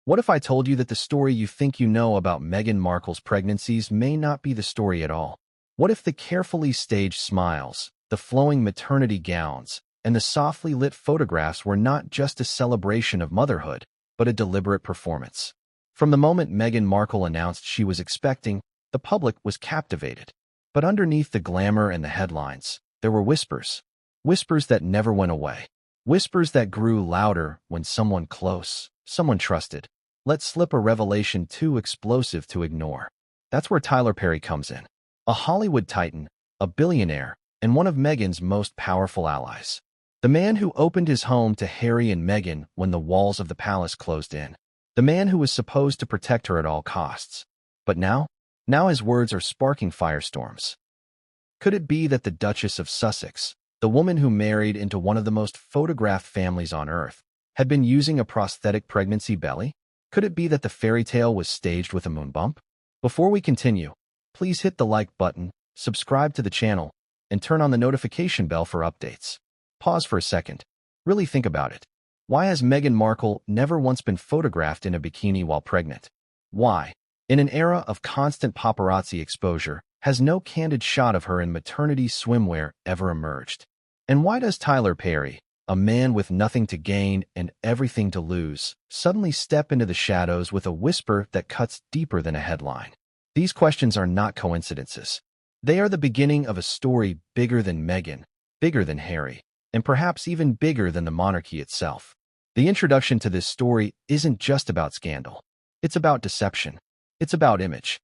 What if I told you that the story you think you know about Meghan Markle's pregnancies may not be the story at all? What if the carefully staged smiles, the flowing maternity gowns, and the softly lit photographs were not just a celebration of motherhood, but a deliberate performance? From the moment Meghan Markle announced she was expecting, the public was captivated. But underneath the glamour and the headlines, there were whispers. Whispers that never went away. Whispers that grew louder when someone close, someone trusted, let slip a revelation too explosive to ignore. That's where Tyler Perry comes in. A Hollywood titan, a billionaire, and one of Meghan's most powerful allies. The man who opened his home to Harry and Meghan when the walls of the palace closed in. The man who was supposed to protect her at all costs. But now his words are sparking firestorms. Could it be that the Duchess of Sussex, the woman who married into one of the most photographed families on earth, had been using a prosthetic pregnancy belly? Could it be that the fairy tale was staged with a moon bump? Before we continue, please hit the like button, subscribe to the channel, and turn on the notification bell for updates. Pause for a second. Really think about it. Why has Meghan Markle never once been photographed in a bikini while pregnant? Why, in an era of constant paparazzi exposure, has no candid shot of her in maternity swimwear ever emerged? And why does Tyler Perry, a man with nothing to gain and everything to lose, suddenly step into the shadows with a whisper that cuts deeper than a headline? These questions are not coincidences. They are the beginning of a story bigger than Meghan, bigger than Harry, and perhaps even bigger than the monarchy itself. The introduction to this story isn't just about scandal. It's about deception. It's about image.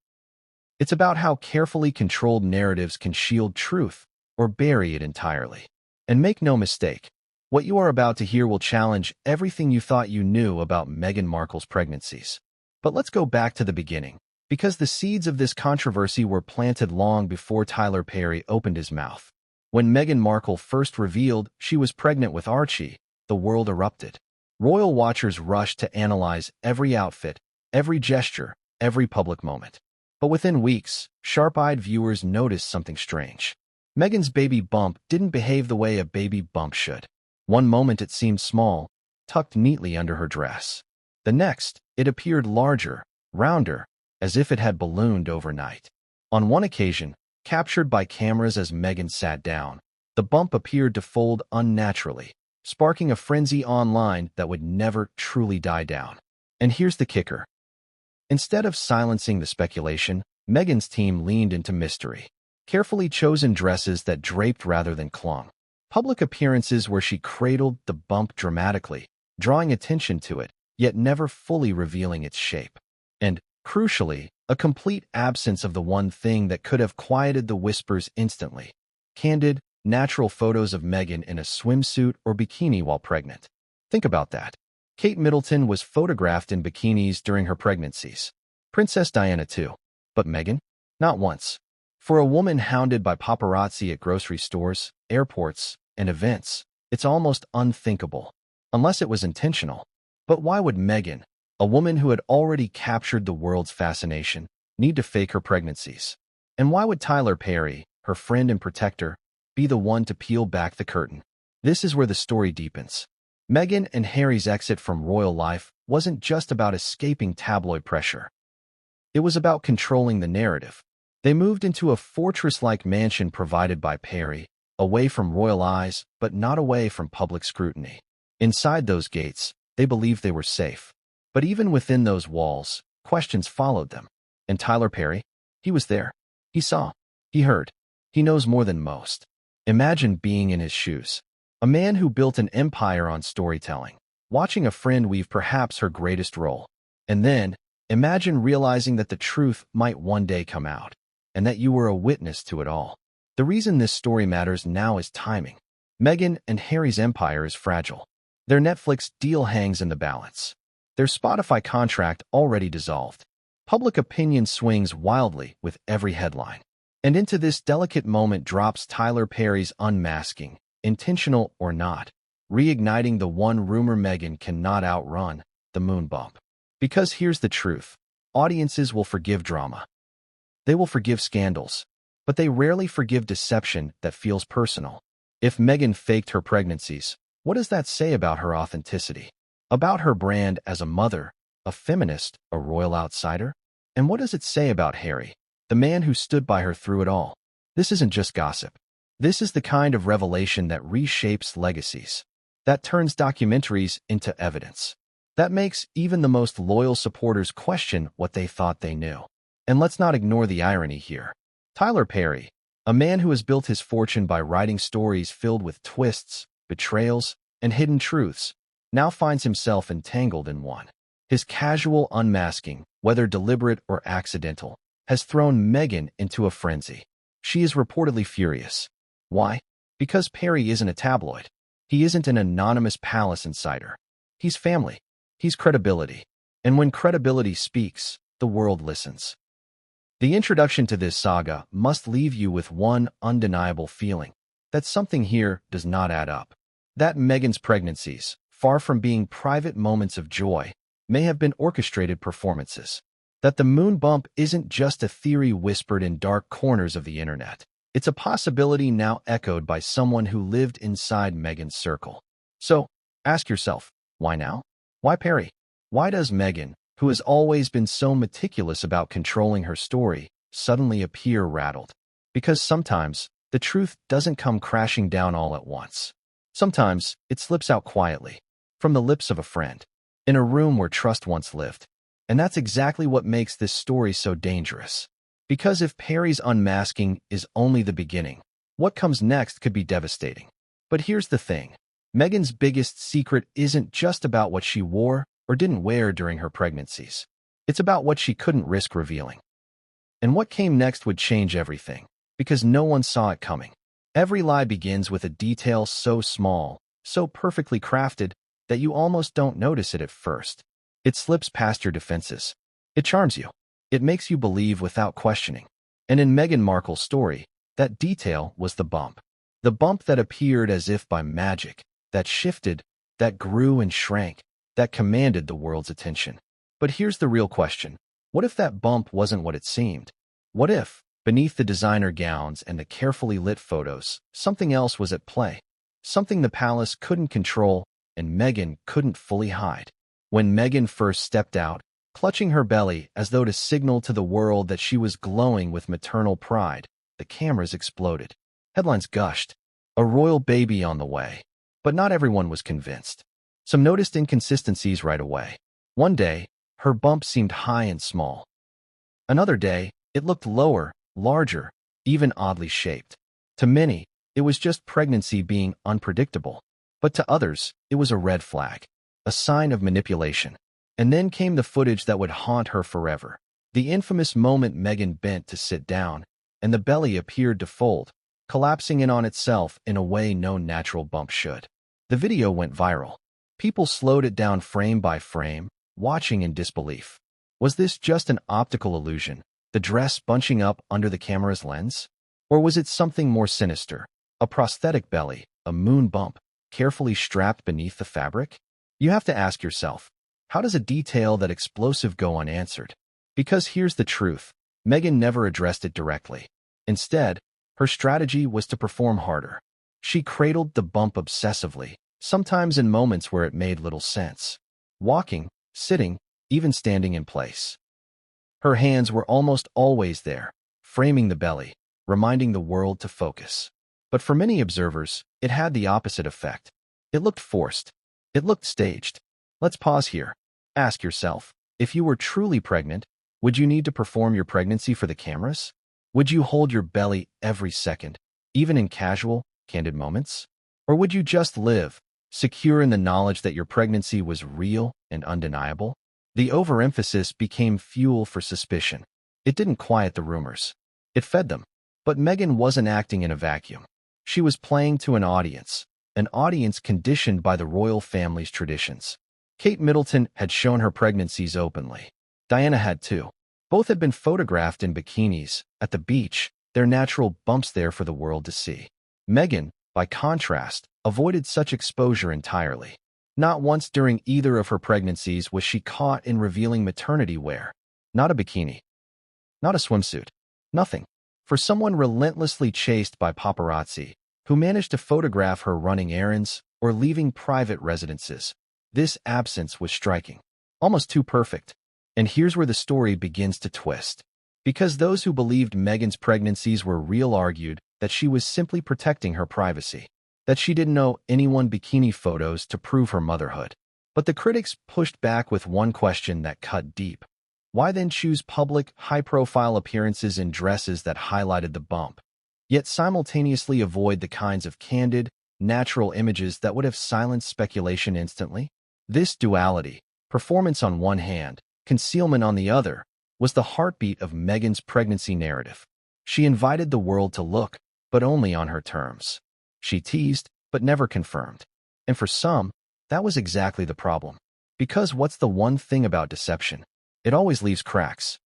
It's about how carefully controlled narratives can shield truth or bury it entirely. And make no mistake, what you are about to hear will challenge everything you thought you knew about Meghan Markle's pregnancies. But let's go back to the beginning, because the seeds of this controversy were planted long before Tyler Perry opened his mouth. When Meghan Markle first revealed she was pregnant with Archie, the world erupted. Royal watchers rushed to analyze every outfit, every gesture, every public moment. But within weeks, sharp-eyed viewers noticed something strange. Meghan's baby bump didn't behave the way a baby bump should. One moment it seemed small, tucked neatly under her dress. The next, it appeared larger, rounder, as if it had ballooned overnight. On one occasion, captured by cameras as Meghan sat down, the bump appeared to fold unnaturally, sparking a frenzy online that would never truly die down. And here's the kicker. Instead of silencing the speculation, Meghan's team leaned into mystery. Carefully chosen dresses that draped rather than clung. Public appearances where she cradled the bump dramatically, drawing attention to it, yet never fully revealing its shape. And, crucially, a complete absence of the one thing that could have quieted the whispers instantly. Candid, natural photos of Meghan in a swimsuit or bikini while pregnant. Think about that. Kate Middleton was photographed in bikinis during her pregnancies. Princess Diana too. But Meghan? Not once. For a woman hounded by paparazzi at grocery stores, airports, and events, it's almost unthinkable, unless it was intentional. But why would Meghan, a woman who had already captured the world's fascination, need to fake her pregnancies? And why would Tyler Perry, her friend and protector, be the one to peel back the curtain? This is where the story deepens. Meghan and Harry's exit from royal life wasn't just about escaping tabloid pressure. It was about controlling the narrative. They moved into a fortress-like mansion provided by Perry, away from royal eyes, but not away from public scrutiny. Inside those gates, they believed they were safe. But even within those walls, questions followed them. And Tyler Perry? He was there. He saw. He heard. He knows more than most. Imagine being in his shoes. A man who built an empire on storytelling, watching a friend weave perhaps her greatest role. And then, imagine realizing that the truth might one day come out, and that you were a witness to it all. The reason this story matters now is timing. Meghan and Harry's empire is fragile. Their Netflix deal hangs in the balance. Their Spotify contract already dissolved. Public opinion swings wildly with every headline. And into this delicate moment drops Tyler Perry's unmasking, intentional or not, reigniting the one rumor Meghan cannot outrun, the moon bump. Because here's the truth. Audiences will forgive drama. They will forgive scandals. But they rarely forgive deception that feels personal. If Meghan faked her pregnancies, what does that say about her authenticity? About her brand as a mother, a feminist, a royal outsider? And what does it say about Harry, the man who stood by her through it all? This isn't just gossip. This is the kind of revelation that reshapes legacies, that turns documentaries into evidence, that makes even the most loyal supporters question what they thought they knew. And let's not ignore the irony here. Tyler Perry, a man who has built his fortune by writing stories filled with twists, betrayals, and hidden truths, now finds himself entangled in one. His casual unmasking, whether deliberate or accidental, has thrown Meghan into a frenzy. She is reportedly furious. Why? Because Perry isn't a tabloid. He isn't an anonymous palace insider. He's family. He's credibility. And when credibility speaks, the world listens. The introduction to this saga must leave you with one undeniable feeling, that something here does not add up. That Meghan's pregnancies, far from being private moments of joy, may have been orchestrated performances. That the Moonbump isn't just a theory whispered in dark corners of the internet. It's a possibility now echoed by someone who lived inside Meghan's circle. So, ask yourself, why now? Why Perry? Why does Meghan, who has always been so meticulous about controlling her story, suddenly appear rattled? Because sometimes, the truth doesn't come crashing down all at once. Sometimes, it slips out quietly, from the lips of a friend, in a room where trust once lived. And that's exactly what makes this story so dangerous. Because if Perry's unmasking is only the beginning, what comes next could be devastating. But here's the thing. Meghan's biggest secret isn't just about what she wore or didn't wear during her pregnancies. It's about what she couldn't risk revealing. And what came next would change everything, because no one saw it coming. Every lie begins with a detail so small, so perfectly crafted, that you almost don't notice it at first. It slips past your defenses. It charms you. It makes you believe without questioning. And in Meghan Markle's story, that detail was the bump. The bump that appeared as if by magic, that shifted, that grew and shrank, that commanded the world's attention. But here's the real question. What if that bump wasn't what it seemed? What if, beneath the designer gowns and the carefully lit photos, something else was at play? Something the palace couldn't control and Meghan couldn't fully hide. When Meghan first stepped out, clutching her belly as though to signal to the world that she was glowing with maternal pride, the cameras exploded. Headlines gushed. A royal baby on the way. But not everyone was convinced. Some noticed inconsistencies right away. One day, her bump seemed high and small. Another day, it looked lower, larger, even oddly shaped. To many, it was just pregnancy being unpredictable. But to others, it was a red flag. A sign of manipulation. And then came the footage that would haunt her forever. The infamous moment Meghan bent to sit down, and the belly appeared to fold, collapsing in on itself in a way no natural bump should. The video went viral. People slowed it down frame by frame, watching in disbelief. Was this just an optical illusion, the dress bunching up under the camera's lens? Or was it something more sinister, a prosthetic belly, a moon bump, carefully strapped beneath the fabric? You have to ask yourself, how does a detail that explosive go unanswered? Because here's the truth. Meghan never addressed it directly. Instead, her strategy was to perform harder. She cradled the bump obsessively, sometimes in moments where it made little sense. Walking, sitting, even standing in place. Her hands were almost always there, framing the belly, reminding the world to focus. But for many observers, it had the opposite effect. It looked forced. It looked staged. Let's pause here. Ask yourself, if you were truly pregnant, would you need to perform your pregnancy for the cameras? Would you hold your belly every second, even in casual, candid moments? Or would you just live, secure in the knowledge that your pregnancy was real and undeniable? The overemphasis became fuel for suspicion. It didn't quiet the rumors. It fed them. But Meghan wasn't acting in a vacuum. She was playing to an audience conditioned by the royal family's traditions. Kate Middleton had shown her pregnancies openly. Diana had too. Both had been photographed in bikinis, at the beach, their natural bumps there for the world to see. Meghan, by contrast, avoided such exposure entirely. Not once during either of her pregnancies was she caught in revealing maternity wear. Not a bikini. Not a swimsuit. Nothing. For someone relentlessly chased by paparazzi, who managed to photograph her running errands or leaving private residences, this absence was striking. Almost too perfect. And here's where the story begins to twist. Because those who believed Meghan's pregnancies were real argued that she was simply protecting her privacy, that she didn't know anyone bikini photos to prove her motherhood. But the critics pushed back with one question that cut deep. Why then choose public, high-profile appearances in dresses that highlighted the bump, yet simultaneously avoid the kinds of candid, natural images that would have silenced speculation instantly? This duality, performance on one hand, concealment on the other, was the heartbeat of Meghan's pregnancy narrative. She invited the world to look, but only on her terms. She teased, but never confirmed. And for some, that was exactly the problem. Because what's the one thing about deception? It always leaves cracks.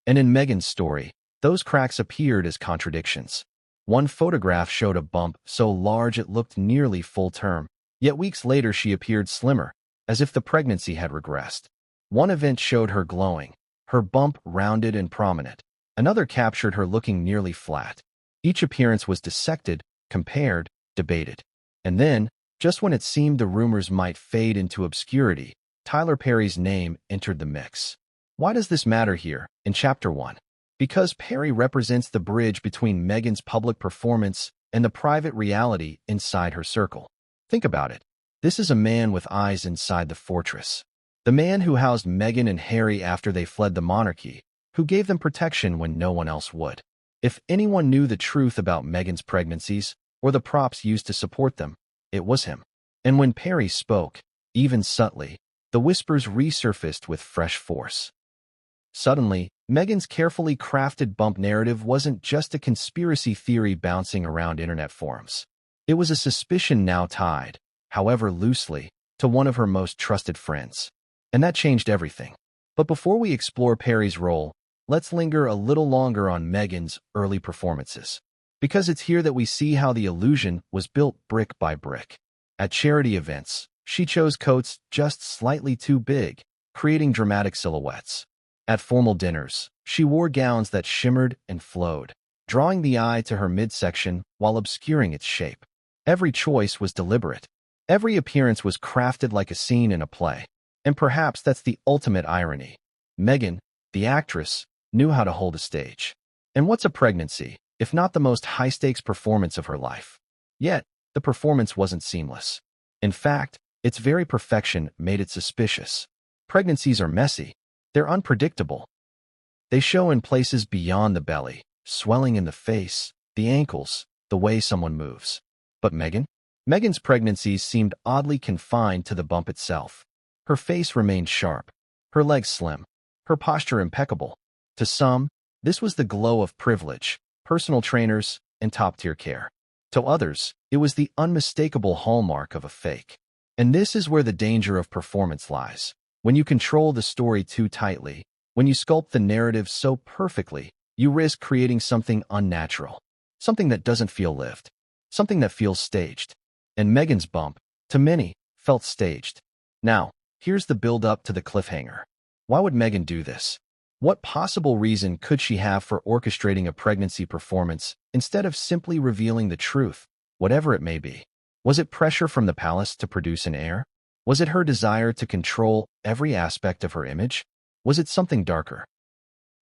And in Meghan's story, those cracks appeared as contradictions. One photograph showed a bump so large it looked nearly full-term, yet weeks later she appeared slimmer, as if the pregnancy had regressed. One event showed her glowing, her bump rounded and prominent. Another captured her looking nearly flat. Each appearance was dissected, compared, debated. And then, just when it seemed the rumors might fade into obscurity, Tyler Perry's name entered the mix. Why does this matter here, in Chapter 1? Because Perry represents the bridge between Meghan's public performance and the private reality inside her circle. Think about it. This is a man with eyes inside the fortress. The man who housed Meghan and Harry after they fled the monarchy, who gave them protection when no one else would. If anyone knew the truth about Meghan's pregnancies, or the props used to support them, it was him. And when Perry spoke, even subtly, the whispers resurfaced with fresh force. Suddenly, Meghan's carefully crafted bump narrative wasn't just a conspiracy theory bouncing around internet forums. It was a suspicion now tied, however loosely, to one of her most trusted friends. And that changed everything. But before we explore Perry's role, let's linger a little longer on Meghan's early performances. Because it's here that we see how the illusion was built brick by brick. At charity events, she chose coats just slightly too big, creating dramatic silhouettes. At formal dinners, she wore gowns that shimmered and flowed, drawing the eye to her midsection while obscuring its shape. Every choice was deliberate. Every appearance was crafted like a scene in a play. And perhaps that's the ultimate irony. Meghan, the actress, knew how to hold a stage. And what's a pregnancy, if not the most high-stakes performance of her life? Yet, the performance wasn't seamless. In fact, its very perfection made it suspicious. Pregnancies are messy. They're unpredictable. They show in places beyond the belly, swelling in the face, the ankles, the way someone moves. But Meghan's pregnancies seemed oddly confined to the bump itself. Her face remained sharp, her legs slim, her posture impeccable. To some, this was the glow of privilege, personal trainers, and top-tier care. To others, it was the unmistakable hallmark of a fake. And this is where the danger of performance lies. When you control the story too tightly, when you sculpt the narrative so perfectly, you risk creating something unnatural, something that doesn't feel lived, something that feels staged. And Meghan's bump, to many, felt staged. Now, here's the build-up to the cliffhanger. Why would Meghan do this? What possible reason could she have for orchestrating a pregnancy performance instead of simply revealing the truth, whatever it may be? Was it pressure from the palace to produce an heir? Was it her desire to control every aspect of her image? Was it something darker?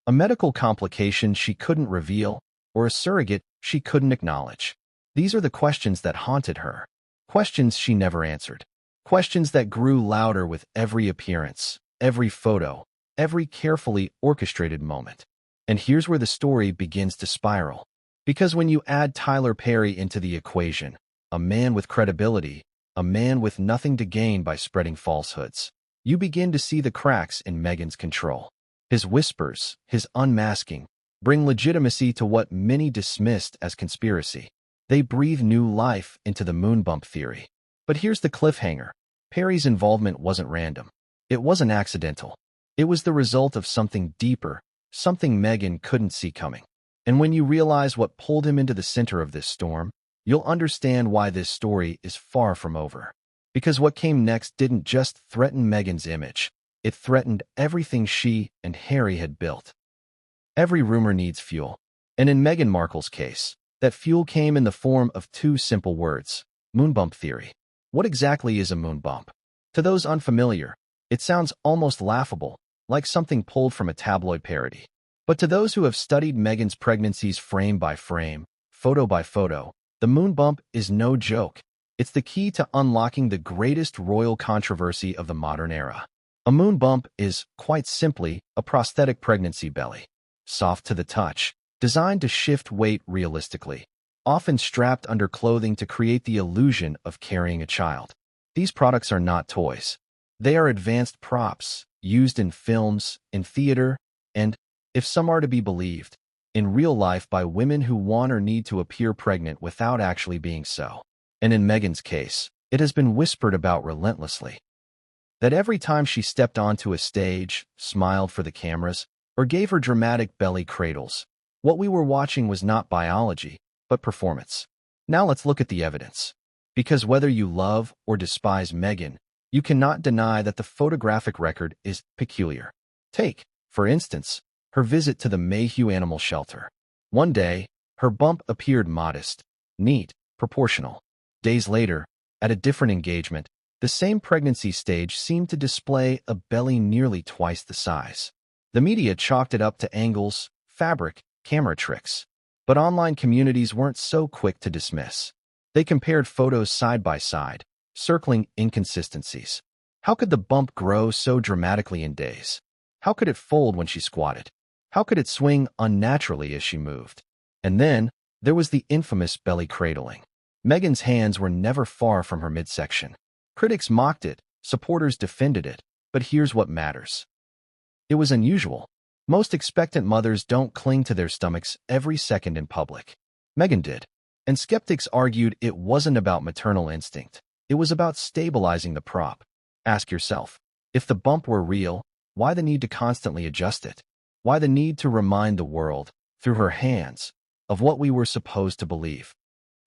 A medical complication she couldn't reveal, or a surrogate she couldn't acknowledge? These are the questions that haunted her. Questions she never answered. Questions that grew louder with every appearance, every photo, every carefully orchestrated moment. And here's where the story begins to spiral. Because when you add Tyler Perry into the equation, a man with credibility, a man with nothing to gain by spreading falsehoods, you begin to see the cracks in Meghan's control. His whispers, his unmasking, bring legitimacy to what many dismissed as conspiracy. They breathe new life into the Moonbump theory. But here's the cliffhanger. Perry's involvement wasn't random. It wasn't accidental. It was the result of something deeper, something Meghan couldn't see coming. And when you realize what pulled him into the center of this storm, you'll understand why this story is far from over. Because what came next didn't just threaten Meghan's image. It threatened everything she and Harry had built. Every rumor needs fuel. And in Meghan Markle's case, that fuel came in the form of two simple words: Moonbump theory. What exactly is a moonbump? To those unfamiliar, It sounds almost laughable, like something pulled from a tabloid parody. But to those who have studied Meghan's pregnancies frame by frame, photo by photo, the Moonbump is no joke. It's the key to unlocking the greatest royal controversy of the modern era. A Moonbump is, quite simply, a prosthetic pregnancy belly. Soft to the touch, designed to shift weight realistically, often strapped under clothing to create the illusion of carrying a child. These products are not toys. They are advanced props, used in films, in theater, and, if some are to be believed, in real life by women who want or need to appear pregnant without actually being so. And in Meghan's case, it has been whispered about relentlessly. That every time she stepped onto a stage, smiled for the cameras, or gave her dramatic belly cradles, what we were watching was not biology, but performance. Now let's look at the evidence. Because whether you love or despise Meghan, you cannot deny that the photographic record is peculiar. Take, for instance, her visit to the Mayhew Animal Shelter. One day, her bump appeared modest, neat, proportional. Days later, at a different engagement, the same pregnancy stage seemed to display a belly nearly twice the size. The media chalked it up to angles, fabric, camera tricks. But online communities weren't so quick to dismiss. They compared photos side by side, circling inconsistencies. How could the bump grow so dramatically in days? How could it fold when she squatted? How could it swing unnaturally as she moved? And then, there was the infamous belly cradling. Meghan's hands were never far from her midsection. Critics mocked it, supporters defended it, but here's what matters. It was unusual. Most expectant mothers don't cling to their stomachs every second in public. Meghan did. And skeptics argued it wasn't about maternal instinct. It was about stabilizing the prop. Ask yourself, if the bump were real, why the need to constantly adjust it? Why the need to remind the world, through her hands, of what we were supposed to believe?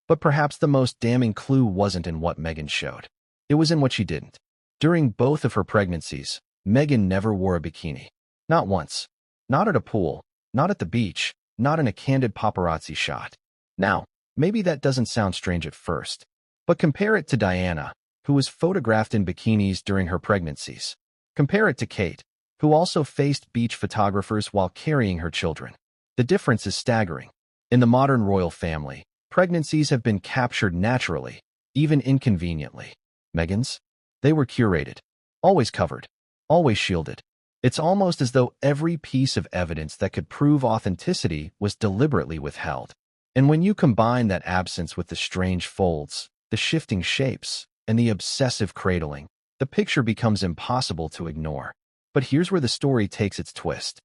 But perhaps the most damning clue wasn't in what Meghan showed. It was in what she didn't. During both of her pregnancies, Meghan never wore a bikini. Not once. Not at a pool, not at the beach, not in a candid paparazzi shot. Now, maybe that doesn't sound strange at first, but compare it to Diana, who was photographed in bikinis during her pregnancies. Compare it to Kate, who also faced beach photographers while carrying her children. The difference is staggering. In the modern royal family, pregnancies have been captured naturally, even inconveniently. Meghan's? They were curated, always covered, always shielded. It's almost as though every piece of evidence that could prove authenticity was deliberately withheld. And when you combine that absence with the strange folds, the shifting shapes, and the obsessive cradling, the picture becomes impossible to ignore. But here's where the story takes its twist.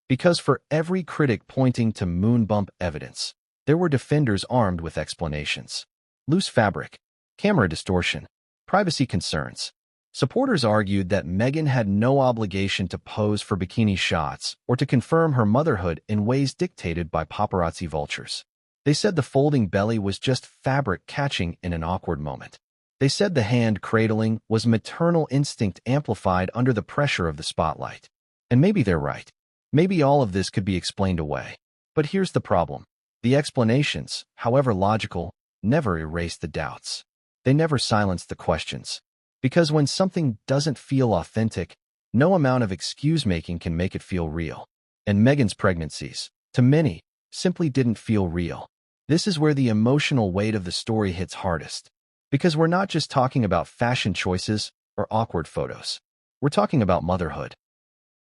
Because for every critic pointing to Moonbump evidence, there were defenders armed with explanations. Loose fabric, camera distortion, privacy concerns. Supporters argued that Meghan had no obligation to pose for bikini shots or to confirm her motherhood in ways dictated by paparazzi vultures. They said the folding belly was just fabric catching in an awkward moment. They said the hand cradling was maternal instinct amplified under the pressure of the spotlight. And maybe they're right. Maybe all of this could be explained away. But here's the problem. The explanations, however logical, never erase the doubts. They never silence the questions. Because when something doesn't feel authentic, no amount of excuse-making can make it feel real. And Meghan's pregnancies, to many, simply didn't feel real. This is where the emotional weight of the story hits hardest. Because we're not just talking about fashion choices or awkward photos. We're talking about motherhood.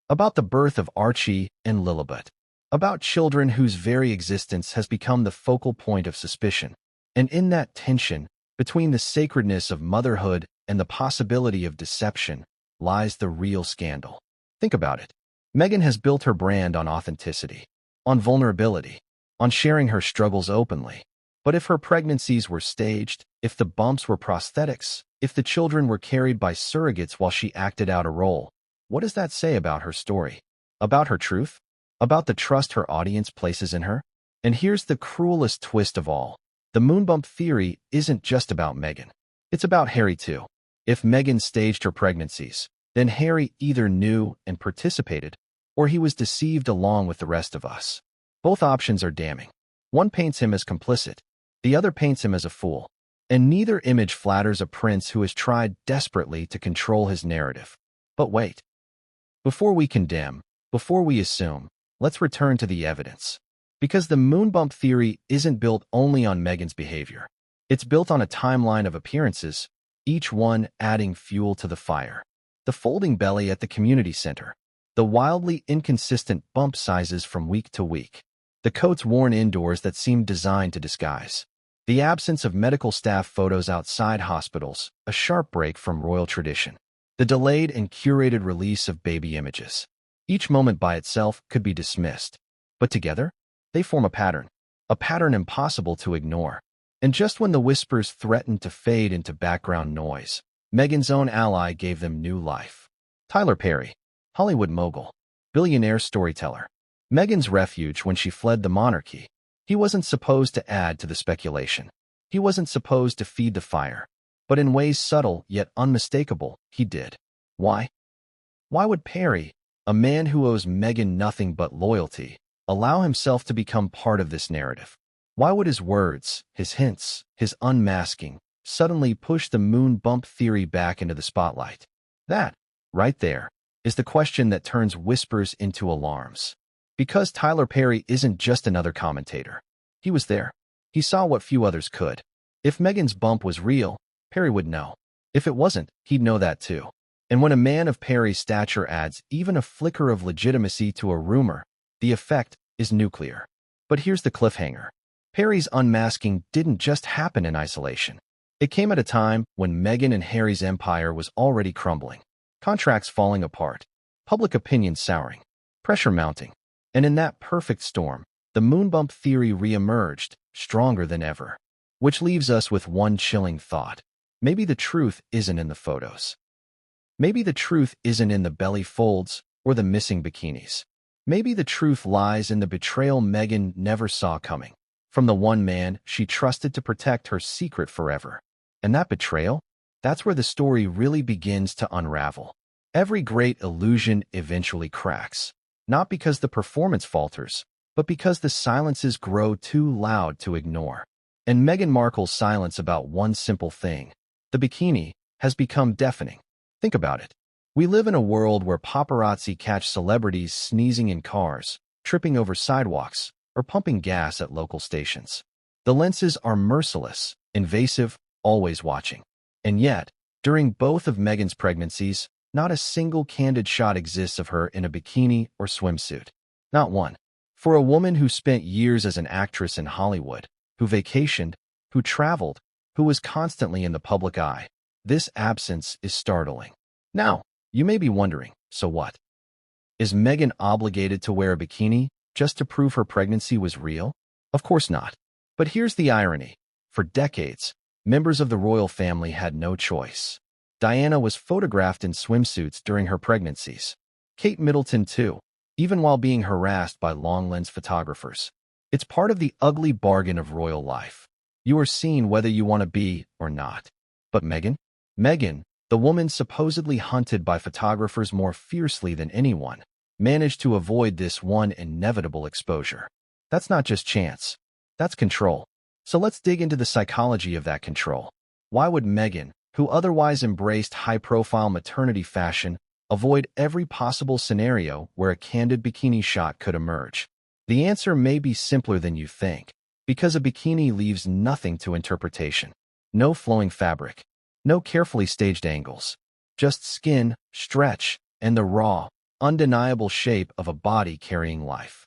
About the birth of Archie and Lilibet. About children whose very existence has become the focal point of suspicion. And in that tension, between the sacredness of motherhood and the possibility of deception, lies the real scandal. Think about it. Meghan has built her brand on authenticity, on vulnerability, on sharing her struggles openly. But if her pregnancies were staged, if the bumps were prosthetics, if the children were carried by surrogates while she acted out a role, what does that say about her story? About her truth? About the trust her audience places in her? And here's the cruelest twist of all. The Moonbump theory isn't just about Meghan. It's about Harry too. If Meghan staged her pregnancies, then Harry either knew and participated, or he was deceived along with the rest of us. Both options are damning. One paints him as complicit, the other paints him as a fool. And neither image flatters a prince who has tried desperately to control his narrative. But wait. Before we condemn, before we assume, let's return to the evidence. Because the Moonbump theory isn't built only on Meghan's behavior. It's built on a timeline of appearances, each one adding fuel to the fire. The folding belly at the community center. The wildly inconsistent bump sizes from week to week. The coats worn indoors that seemed designed to disguise. The absence of medical staff photos outside hospitals, a sharp break from royal tradition. The delayed and curated release of baby images. Each moment by itself could be dismissed, but together, they form a pattern impossible to ignore. And just when the whispers threatened to fade into background noise, Meghan's own ally gave them new life. Tyler Perry, Hollywood mogul, billionaire storyteller. Meghan's refuge when she fled the monarchy. He wasn't supposed to add to the speculation. He wasn't supposed to feed the fire. But in ways subtle yet unmistakable, he did. Why? Why would Perry, a man who owes Meghan nothing but loyalty, allow himself to become part of this narrative? Why would his words, his hints, his unmasking, suddenly push the Moonbump theory back into the spotlight? That, right there, is the question that turns whispers into alarms. Because Tyler Perry isn't just another commentator. He was there. He saw what few others could. If Meghan's bump was real, Perry would know. If it wasn't, he'd know that too. And when a man of Perry's stature adds even a flicker of legitimacy to a rumor, the effect is nuclear. But here's the cliffhanger. Perry's unmasking didn't just happen in isolation. It came at a time when Meghan and Harry's empire was already crumbling. Contracts falling apart. Public opinion souring. Pressure mounting. And in that perfect storm, the Moonbump theory re-emerged, stronger than ever. Which leaves us with one chilling thought. Maybe the truth isn't in the photos. Maybe the truth isn't in the belly folds or the missing bikinis. Maybe the truth lies in the betrayal Meghan never saw coming. From the one man she trusted to protect her secret forever. And that betrayal? That's where the story really begins to unravel. Every great illusion eventually cracks. Not because the performance falters, but because the silences grow too loud to ignore. And Meghan Markle's silence about one simple thing, the bikini, has become deafening. Think about it. We live in a world where paparazzi catch celebrities sneezing in cars, tripping over sidewalks, or pumping gas at local stations. The lenses are merciless, invasive, always watching. And yet, during both of Meghan's pregnancies, not a single candid shot exists of her in a bikini or swimsuit. Not one. For a woman who spent years as an actress in Hollywood, who vacationed, who traveled, who was constantly in the public eye, this absence is startling. Now, you may be wondering, so what? Is Meghan obligated to wear a bikini just to prove her pregnancy was real? Of course not. But here's the irony. For decades, members of the royal family had no choice. Diana was photographed in swimsuits during her pregnancies. Kate Middleton too, even while being harassed by long-lens photographers. It's part of the ugly bargain of royal life. You are seen whether you want to be or not. But Meghan? Meghan, the woman supposedly hunted by photographers more fiercely than anyone, managed to avoid this one inevitable exposure. That's not just chance. That's control. So let's dig into the psychology of that control. Why would Meghan, who otherwise embraced high-profile maternity fashion, avoid every possible scenario where a candid bikini shot could emerge? The answer may be simpler than you think, because a bikini leaves nothing to interpretation. No flowing fabric, no carefully staged angles, just skin, stretch, and the raw, undeniable shape of a body carrying life.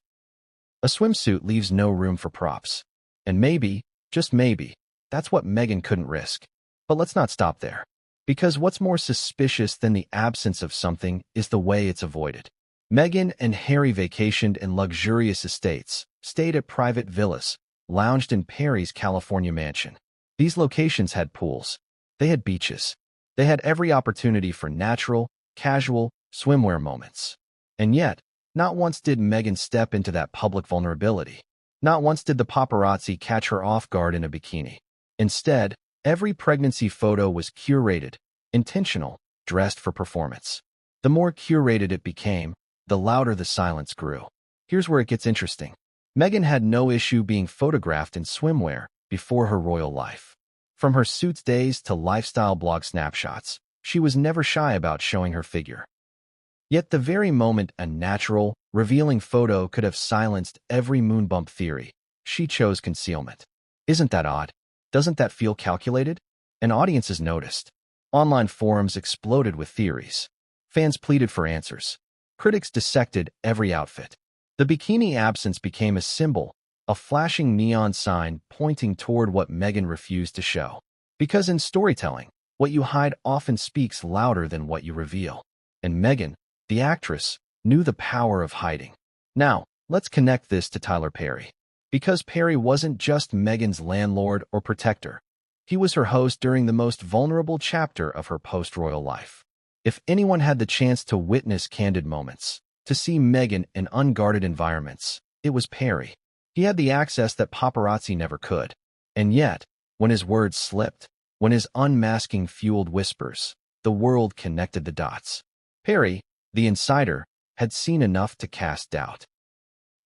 A swimsuit leaves no room for props. And maybe, just maybe, that's what Meghan couldn't risk. But let's not stop there. Because what's more suspicious than the absence of something is the way it's avoided. Meghan and Harry vacationed in luxurious estates, stayed at private villas, lounged in Perry's California mansion. These locations had pools. They had beaches. They had every opportunity for natural, casual, swimwear moments. And yet, not once did Meghan step into that public vulnerability. Not once did the paparazzi catch her off guard in a bikini. Instead, every pregnancy photo was curated, intentional, dressed for performance. The more curated it became, the louder the silence grew. Here's where it gets interesting. Meghan had no issue being photographed in swimwear before her royal life. From her suits days to lifestyle blog snapshots, she was never shy about showing her figure. Yet the very moment a natural, revealing photo could have silenced every moonbump theory, she chose concealment. Isn't that odd? Doesn't that feel calculated? And audiences noticed. Online forums exploded with theories. Fans pleaded for answers. Critics dissected every outfit. The bikini absence became a symbol, a flashing neon sign pointing toward what Meghan refused to show. Because in storytelling, what you hide often speaks louder than what you reveal. And Meghan, the actress, knew the power of hiding. Now, let's connect this to Tyler Perry. Because Perry wasn't just Meghan's landlord or protector. He was her host during the most vulnerable chapter of her post-royal life. If anyone had the chance to witness candid moments, to see Meghan in unguarded environments, it was Perry. He had the access that paparazzi never could. And yet, when his words slipped, when his unmasking fueled whispers, the world connected the dots. Perry, the insider, had seen enough to cast doubt.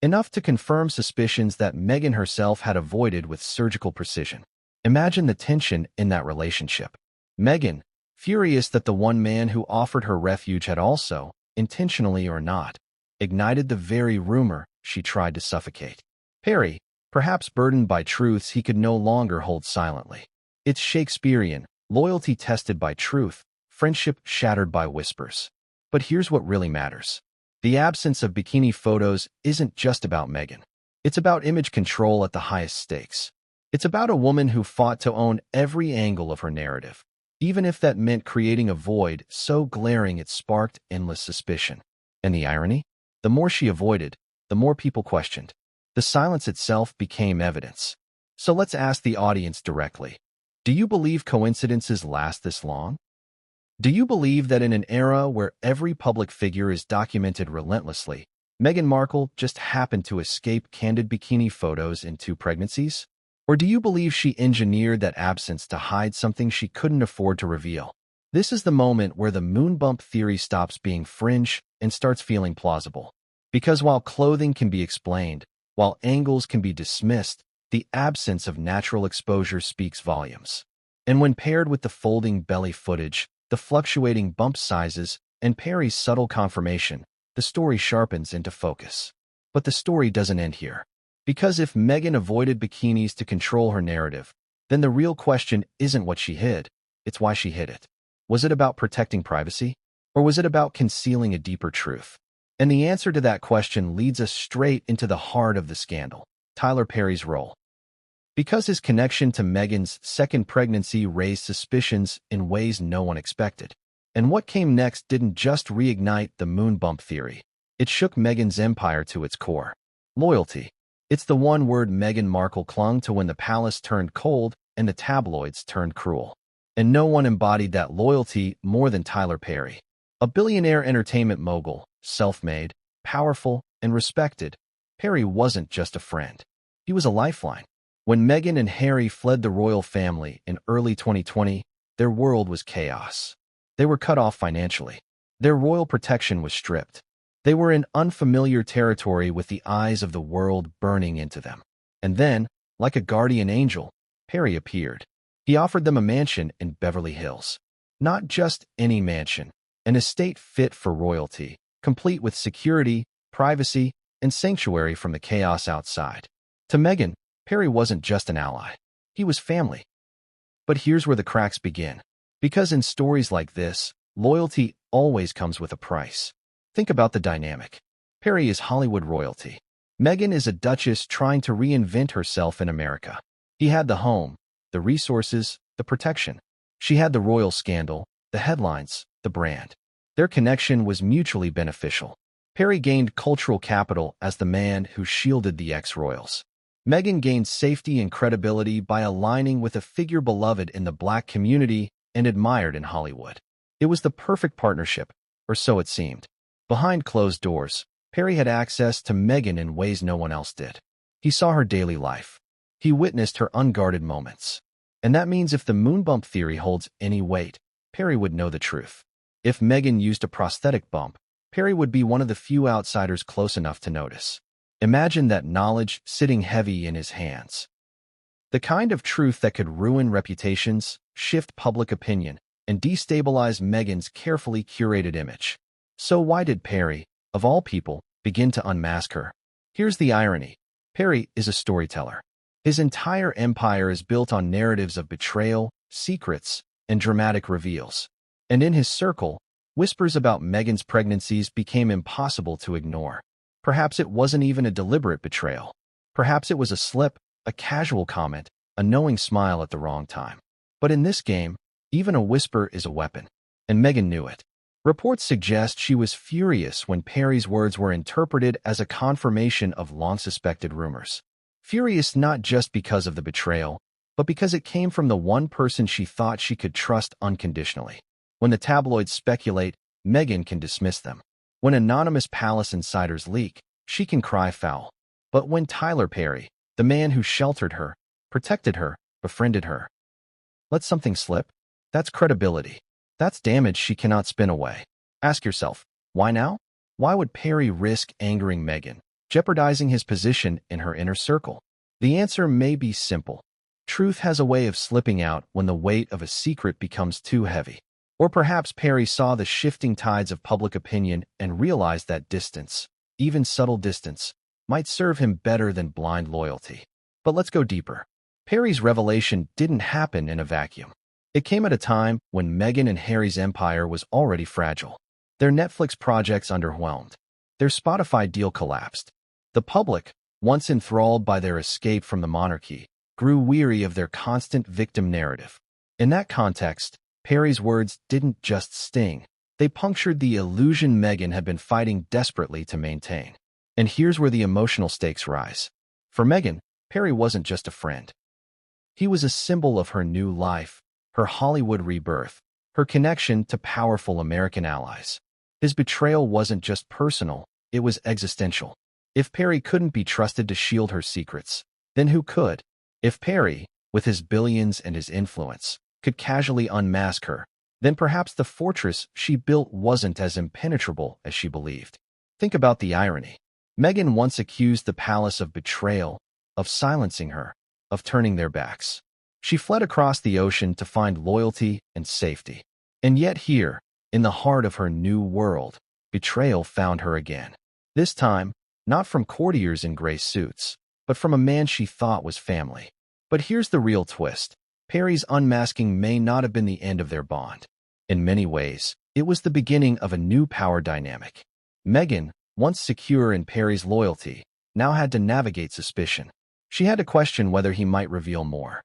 Enough to confirm suspicions that Meghan herself had avoided with surgical precision. Imagine the tension in that relationship. Meghan, furious that the one man who offered her refuge had also, intentionally or not, ignited the very rumor she tried to suffocate. Perry, perhaps burdened by truths he could no longer hold silently. It's Shakespearean, loyalty tested by truth, friendship shattered by whispers. But here's what really matters. The absence of bikini photos isn't just about Meghan. It's about image control at the highest stakes. It's about a woman who fought to own every angle of her narrative, even if that meant creating a void so glaring it sparked endless suspicion. And the irony? The more she avoided, the more people questioned. The silence itself became evidence. So let's ask the audience directly. Do you believe coincidences last this long? Do you believe that in an era where every public figure is documented relentlessly, Meghan Markle just happened to escape candid bikini photos in 2 pregnancies? Or do you believe she engineered that absence to hide something she couldn't afford to reveal? This is the moment where the moonbump theory stops being fringe and starts feeling plausible. Because while clothing can be explained, while angles can be dismissed, the absence of natural exposure speaks volumes. And when paired with the folding belly footage, the fluctuating bump sizes, and Perry's subtle confirmation, the story sharpens into focus. But the story doesn't end here. Because if Meghan avoided bikinis to control her narrative, then the real question isn't what she hid, it's why she hid it. Was it about protecting privacy? Or was it about concealing a deeper truth? And the answer to that question leads us straight into the heart of the scandal, Tyler Perry's role. Because his connection to Meghan's second pregnancy raised suspicions in ways no one expected. And what came next didn't just reignite the moonbump theory. It shook Meghan's empire to its core. Loyalty. It's the one word Meghan Markle clung to when the palace turned cold and the tabloids turned cruel. And no one embodied that loyalty more than Tyler Perry. A billionaire entertainment mogul, self-made, powerful, and respected, Perry wasn't just a friend. He was a lifeline. When Meghan and Harry fled the royal family in early 2020, their world was chaos. They were cut off financially. Their royal protection was stripped. They were in unfamiliar territory with the eyes of the world burning into them. And then, like a guardian angel, Perry appeared. He offered them a mansion in Beverly Hills. Not just any mansion, an estate fit for royalty, complete with security, privacy, and sanctuary from the chaos outside. To Meghan, Perry wasn't just an ally. He was family. But here's where the cracks begin. Because in stories like this, loyalty always comes with a price. Think about the dynamic. Perry is Hollywood royalty. Meghan is a duchess trying to reinvent herself in America. He had the home, the resources, the protection. She had the royal scandal, the headlines, the brand. Their connection was mutually beneficial. Perry gained cultural capital as the man who shielded the ex-royals. Meghan gained safety and credibility by aligning with a figure beloved in the Black community and admired in Hollywood. It was the perfect partnership, or so it seemed. Behind closed doors, Perry had access to Meghan in ways no one else did. He saw her daily life. He witnessed her unguarded moments. And that means if the moonbump theory holds any weight, Perry would know the truth. If Meghan used a prosthetic bump, Perry would be one of the few outsiders close enough to notice. Imagine that knowledge sitting heavy in his hands. The kind of truth that could ruin reputations, shift public opinion, and destabilize Meghan's carefully curated image. So why did Perry, of all people, begin to unmask her? Here's the irony. Perry is a storyteller. His entire empire is built on narratives of betrayal, secrets, and dramatic reveals. And in his circle, whispers about Meghan's pregnancies became impossible to ignore. Perhaps it wasn't even a deliberate betrayal. Perhaps it was a slip, a casual comment, a knowing smile at the wrong time. But in this game, even a whisper is a weapon. And Meghan knew it. Reports suggest she was furious when Perry's words were interpreted as a confirmation of long-suspected rumors. Furious not just because of the betrayal, but because it came from the one person she thought she could trust unconditionally. When the tabloids speculate, Meghan can dismiss them. When anonymous palace insiders leak, she can cry foul. But when Tyler Perry, the man who sheltered her, protected her, befriended her, let something slip, that's credibility. That's damage she cannot spin away. Ask yourself, why now? Why would Perry risk angering Meghan, jeopardizing his position in her inner circle? The answer may be simple. Truth has a way of slipping out when the weight of a secret becomes too heavy. Or perhaps Perry saw the shifting tides of public opinion and realized that distance, even subtle distance, might serve him better than blind loyalty. But let's go deeper. Perry's revelation didn't happen in a vacuum. It came at a time when Meghan and Harry's empire was already fragile. Their Netflix projects underwhelmed. Their Spotify deal collapsed. The public, once enthralled by their escape from the monarchy, grew weary of their constant victim narrative. In that context, Perry's words didn't just sting. They punctured the illusion Meghan had been fighting desperately to maintain. And here's where the emotional stakes rise. For Meghan, Perry wasn't just a friend. He was a symbol of her new life, her Hollywood rebirth, her connection to powerful American allies. His betrayal wasn't just personal, it was existential. If Perry couldn't be trusted to shield her secrets, then who could? If Perry, with his billions and his influence, could casually unmask her, then perhaps the fortress she built wasn't as impenetrable as she believed. Think about the irony. Meghan once accused the palace of betrayal, of silencing her, of turning their backs. She fled across the ocean to find loyalty and safety. And yet here, in the heart of her new world, betrayal found her again. This time, not from courtiers in gray suits, but from a man she thought was family. But here's the real twist. Perry's unmasking may not have been the end of their bond. In many ways, it was the beginning of a new power dynamic. Meghan, once secure in Perry's loyalty, now had to navigate suspicion. She had to question whether he might reveal more.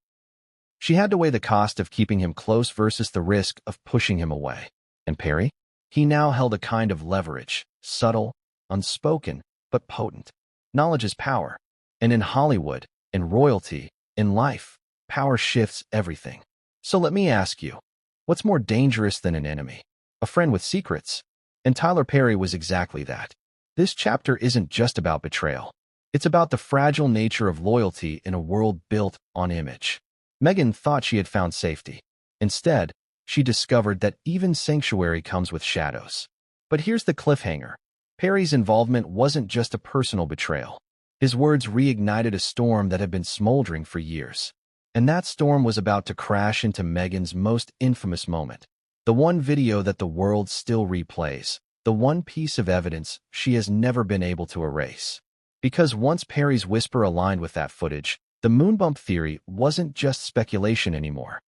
She had to weigh the cost of keeping him close versus the risk of pushing him away. And Perry? He now held a kind of leverage, subtle, unspoken, but potent. Knowledge is power. And in Hollywood, in royalty, in life, power shifts everything. So let me ask you, what's more dangerous than an enemy? A friend with secrets? And Tyler Perry was exactly that. This chapter isn't just about betrayal. It's about the fragile nature of loyalty in a world built on image. Meghan thought she had found safety. Instead, she discovered that even sanctuary comes with shadows. But here's the cliffhanger. Perry's involvement wasn't just a personal betrayal. His words reignited a storm that had been smoldering for years. And that storm was about to crash into Meghan's most infamous moment. The one video that the world still replays. The one piece of evidence she has never been able to erase. Because once Perry's whisper aligned with that footage, the Moonbump theory wasn't just speculation anymore.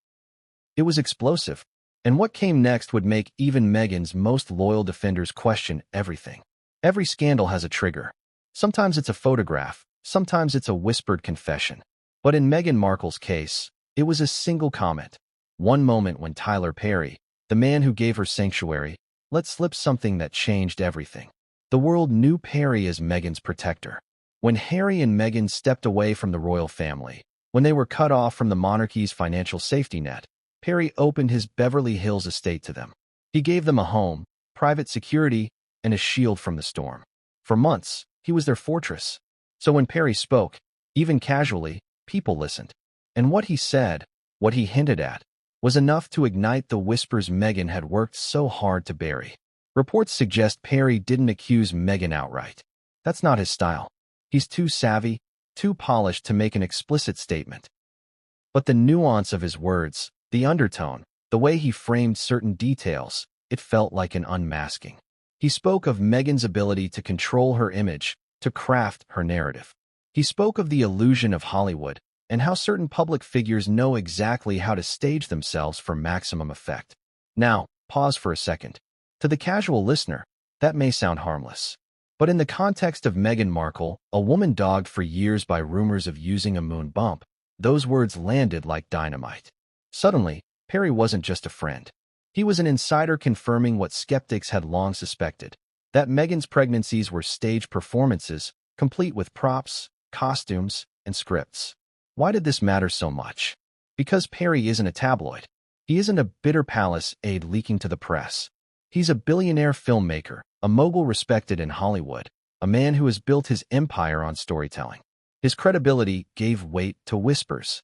It was explosive, and what came next would make even Meghan's most loyal defenders question everything. Every scandal has a trigger. Sometimes it's a photograph, sometimes it's a whispered confession. But in Meghan Markle's case, it was a single comment. One moment when Tyler Perry, the man who gave her sanctuary, let slip something that changed everything. The world knew Perry as Meghan's protector. When Harry and Meghan stepped away from the royal family, when they were cut off from the monarchy's financial safety net, Perry opened his Beverly Hills estate to them. He gave them a home, private security, and a shield from the storm. For months, he was their fortress. So when Perry spoke, even casually, people listened. And what he said, what he hinted at, was enough to ignite the whispers Meghan had worked so hard to bury. Reports suggest Perry didn't accuse Meghan outright. That's not his style. He's too savvy, too polished to make an explicit statement. But the nuance of his words, the undertone, the way he framed certain details, it felt like an unmasking. He spoke of Meghan's ability to control her image, to craft her narrative. He spoke of the illusion of Hollywood and how certain public figures know exactly how to stage themselves for maximum effect. Now, pause for a second. To the casual listener, that may sound harmless. But in the context of Meghan Markle, a woman dogged for years by rumors of using a moon bump, those words landed like dynamite. Suddenly, Perry wasn't just a friend. He was an insider confirming what skeptics had long suspected, that Meghan's pregnancies were staged performances, complete with props, costumes, and scripts. Why did this matter so much? Because Perry isn't a tabloid. He isn't a bitter palace aide leaking to the press. He's a billionaire filmmaker, a mogul respected in Hollywood, a man who has built his empire on storytelling. His credibility gave weight to whispers.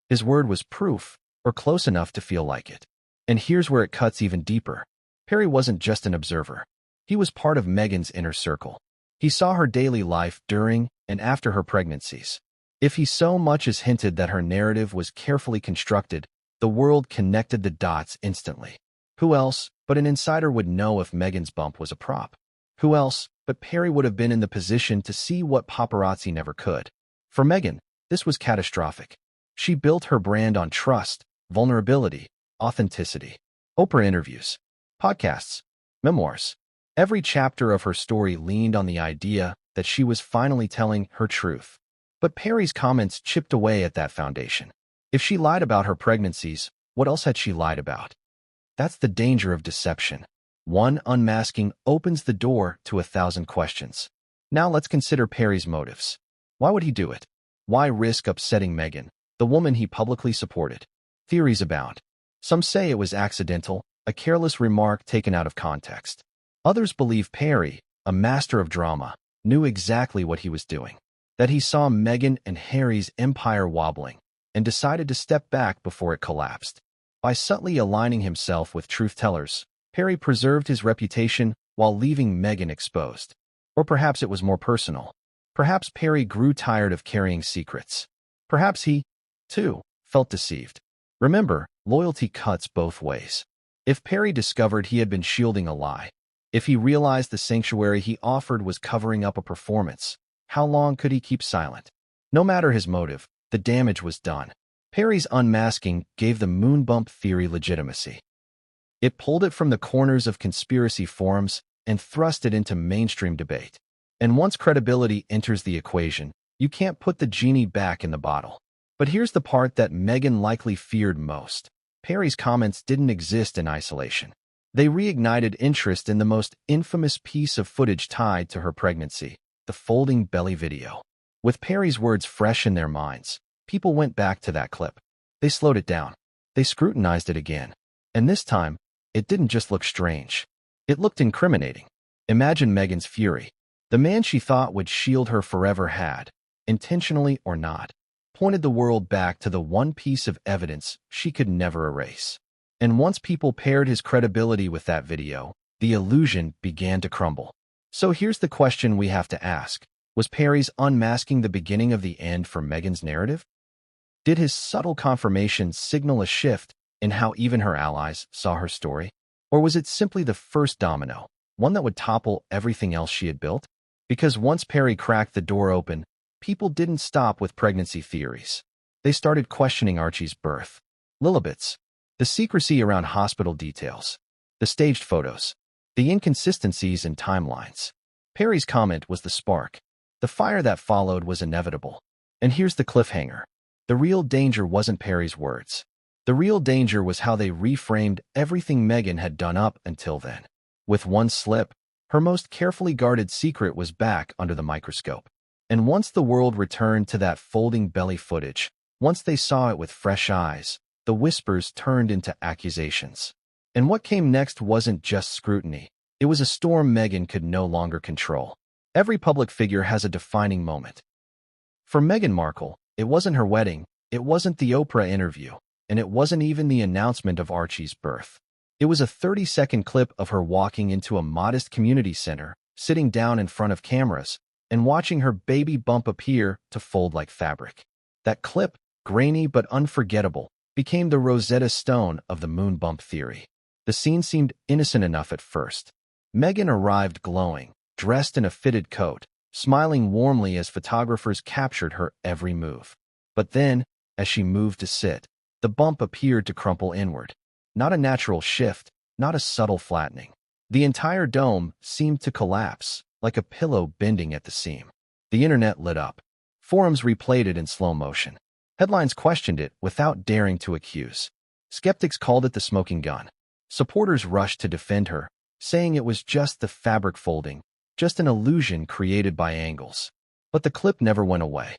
His word was proof, or close enough to feel like it. And here's where it cuts even deeper. Perry wasn't just an observer. He was part of Meghan's inner circle. He saw her daily life during and after her pregnancies. If he so much as hinted that her narrative was carefully constructed, the world connected the dots instantly. Who else but an insider would know if Meghan's bump was a prop? Who else but Perry would have been in the position to see what paparazzi never could? For Meghan, this was catastrophic. She built her brand on trust, vulnerability, authenticity. Oprah interviews, podcasts, memoirs. Every chapter of her story leaned on the idea that she was finally telling her truth. But Perry's comments chipped away at that foundation. If she lied about her pregnancies, what else had she lied about? That's the danger of deception. One unmasking opens the door to 1,000 questions. Now let's consider Perry's motives. Why would he do it? Why risk upsetting Meghan, the woman he publicly supported? Theories abound. Some say it was accidental, a careless remark taken out of context. Others believe Perry, a master of drama, knew exactly what he was doing. That he saw Meghan and Harry's empire wobbling and decided to step back before it collapsed. By subtly aligning himself with truth-tellers, Perry preserved his reputation while leaving Meghan exposed. Or perhaps it was more personal. Perhaps Perry grew tired of carrying secrets. Perhaps he, too, felt deceived. Remember, loyalty cuts both ways. If Perry discovered he had been shielding a lie, if he realized the sanctuary he offered was covering up a performance, how long could he keep silent? No matter his motive, the damage was done. Perry's unmasking gave the Moonbump theory legitimacy. It pulled it from the corners of conspiracy forums and thrust it into mainstream debate. And once credibility enters the equation, you can't put the genie back in the bottle. But here's the part that Meghan likely feared most. Perry's comments didn't exist in isolation. They reignited interest in the most infamous piece of footage tied to her pregnancy, the folding belly video. With Perry's words fresh in their minds, people went back to that clip. They slowed it down. They scrutinized it again. And this time, it didn't just look strange. It looked incriminating. Imagine Meghan's fury. The man she thought would shield her forever had, intentionally or not, pointed the world back to the one piece of evidence she could never erase. And once people paired his credibility with that video, the illusion began to crumble. So here's the question we have to ask. Was Perry's unmasking the beginning of the end for Meghan's narrative? Did his subtle confirmation signal a shift in how even her allies saw her story? Or was it simply the first domino, one that would topple everything else she had built? Because once Perry cracked the door open, people didn't stop with pregnancy theories. They started questioning Archie's birth, Lilibet's, the secrecy around hospital details, the staged photos, the inconsistencies in timelines. Perry's comment was the spark. The fire that followed was inevitable. And here's the cliffhanger. The real danger wasn't Perry's words. The real danger was how they reframed everything Meghan had done up until then. With one slip, her most carefully guarded secret was back under the microscope. And once the world returned to that folding belly footage, once they saw it with fresh eyes, the whispers turned into accusations. And what came next wasn't just scrutiny. It was a storm Meghan could no longer control. Every public figure has a defining moment. For Meghan Markle, it wasn't her wedding, it wasn't the Oprah interview, and it wasn't even the announcement of Archie's birth. It was a 30-second clip of her walking into a modest community center, sitting down in front of cameras, and watching her baby bump appear to fold like fabric. That clip, grainy but unforgettable, became the Rosetta Stone of the Moonbump theory. The scene seemed innocent enough at first. Meghan arrived glowing, dressed in a fitted coat, smiling warmly as photographers captured her every move. But then, as she moved to sit, the bump appeared to crumple inward. Not a natural shift, not a subtle flattening. The entire dome seemed to collapse, like a pillow bending at the seam. The internet lit up. Forums replayed it in slow motion. Headlines questioned it without daring to accuse. Skeptics called it the smoking gun. Supporters rushed to defend her, saying it was just the fabric folding, just an illusion created by angles. But the clip never went away.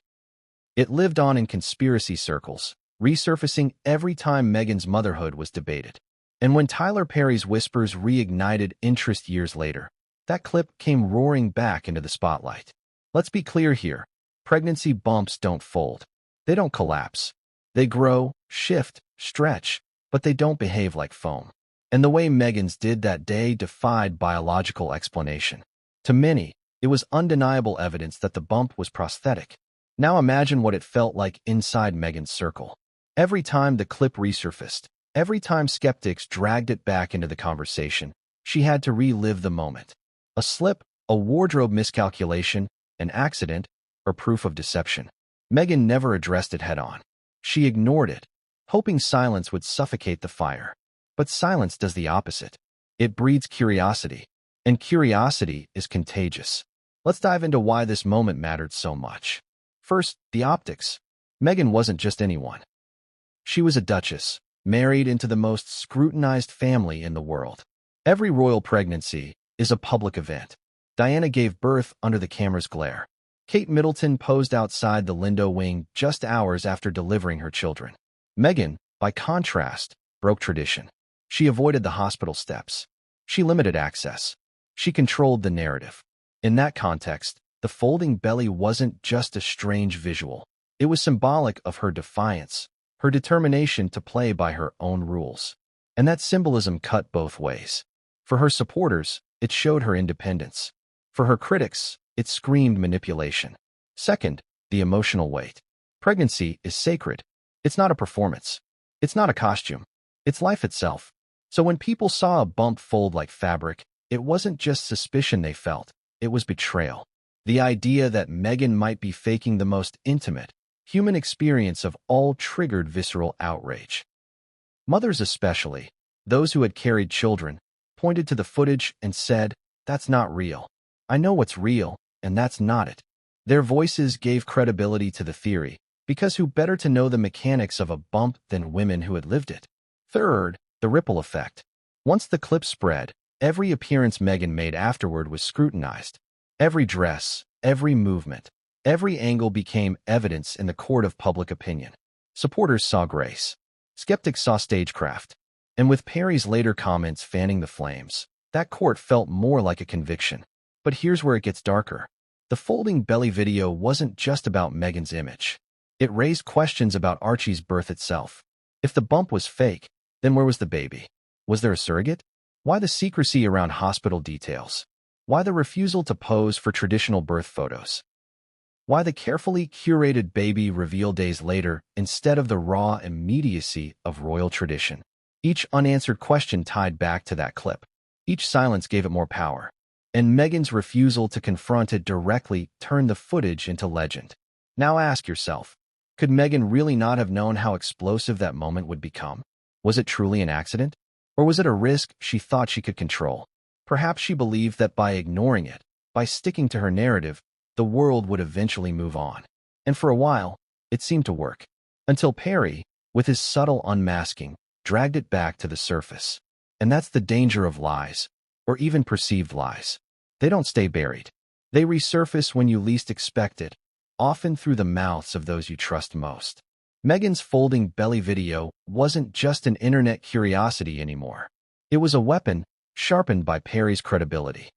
It lived on in conspiracy circles, resurfacing every time Meghan's motherhood was debated. And when Tyler Perry's whispers reignited interest years later, that clip came roaring back into the spotlight. Let's be clear here. Pregnancy bumps don't fold. They don't collapse. They grow, shift, stretch, but they don't behave like foam. And the way Meghan's did that day defied biological explanation. To many, it was undeniable evidence that the bump was prosthetic. Now imagine what it felt like inside Meghan's circle. Every time the clip resurfaced, every time skeptics dragged it back into the conversation, she had to relive the moment. A slip, a wardrobe miscalculation, an accident, or proof of deception. Meghan never addressed it head-on. She ignored it, hoping silence would suffocate the fire. But silence does the opposite. It breeds curiosity, and curiosity is contagious. Let's dive into why this moment mattered so much. First, the optics. Meghan wasn't just anyone. She was a duchess, married into the most scrutinized family in the world. Every royal pregnancy is a public event. Diana gave birth under the camera's glare. Kate Middleton posed outside the Lindo wing just hours after delivering her children. Meghan, by contrast, broke tradition. She avoided the hospital steps. She limited access. She controlled the narrative. In that context, the folding belly wasn't just a strange visual. It was symbolic of her defiance, her determination to play by her own rules. And that symbolism cut both ways. For her supporters, it showed her independence. For her critics, it screamed manipulation. Second, the emotional weight. Pregnancy is sacred. It's not a performance. It's not a costume. It's life itself. So when people saw a bump fold like fabric, it wasn't just suspicion they felt, it was betrayal. The idea that Meghan might be faking the most intimate, human experience of all triggered visceral outrage. Mothers especially, those who had carried children, pointed to the footage and said, "That's not real. I know what's real, and that's not it." Their voices gave credibility to the theory, because who better to know the mechanics of a bump than women who had lived it? Third, the ripple effect. Once the clip spread, every appearance Meghan made afterward was scrutinized. Every dress, every movement, every angle became evidence in the court of public opinion. Supporters saw grace. Skeptics saw stagecraft. And with Perry's later comments fanning the flames, that court felt more like a conviction. But here's where it gets darker. The folding belly video wasn't just about Meghan's image. It raised questions about Archie's birth itself. If the bump was fake, then where was the baby? Was there a surrogate? Why the secrecy around hospital details? Why the refusal to pose for traditional birth photos? Why the carefully curated baby reveal days later instead of the raw immediacy of royal tradition? Each unanswered question tied back to that clip. Each silence gave it more power. And Meghan's refusal to confront it directly turned the footage into legend. Now ask yourself, could Meghan really not have known how explosive that moment would become? Was it truly an accident? Or was it a risk she thought she could control? Perhaps she believed that by ignoring it, by sticking to her narrative, the world would eventually move on. And for a while, it seemed to work. Until Perry, with his subtle unmasking, dragged it back to the surface. And that's the danger of lies, or even perceived lies. They don't stay buried. They resurface when you least expect it, often through the mouths of those you trust most. Meghan's folding belly video wasn't just an internet curiosity anymore. It was a weapon sharpened by Perry's credibility.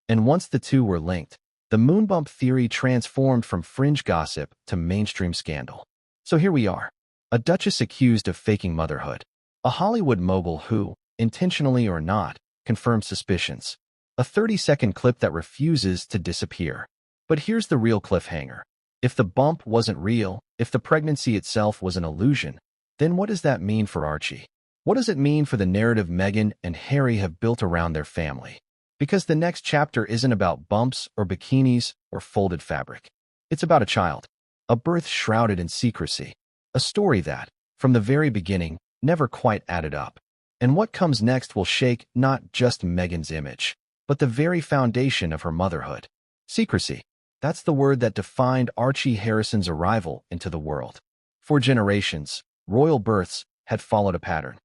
And once the two were linked, the Moonbump theory transformed from fringe gossip to mainstream scandal. So here we are, a duchess accused of faking motherhood, a Hollywood mogul who, intentionally or not, confirmed suspicions, a 30-second clip that refuses to disappear. But here's the real cliffhanger. If the bump wasn't real, if the pregnancy itself was an illusion, then what does that mean for Archie? What does it mean for the narrative Meghan and Harry have built around their family? Because the next chapter isn't about bumps or bikinis or folded fabric. It's about a child, a birth shrouded in secrecy, a story that, from the very beginning, never quite added up. And what comes next will shake not just Meghan's image, but the very foundation of her motherhood. Secrecy. That's the word that defined Archie Harrison's arrival into the world. For generations, royal births had followed a pattern.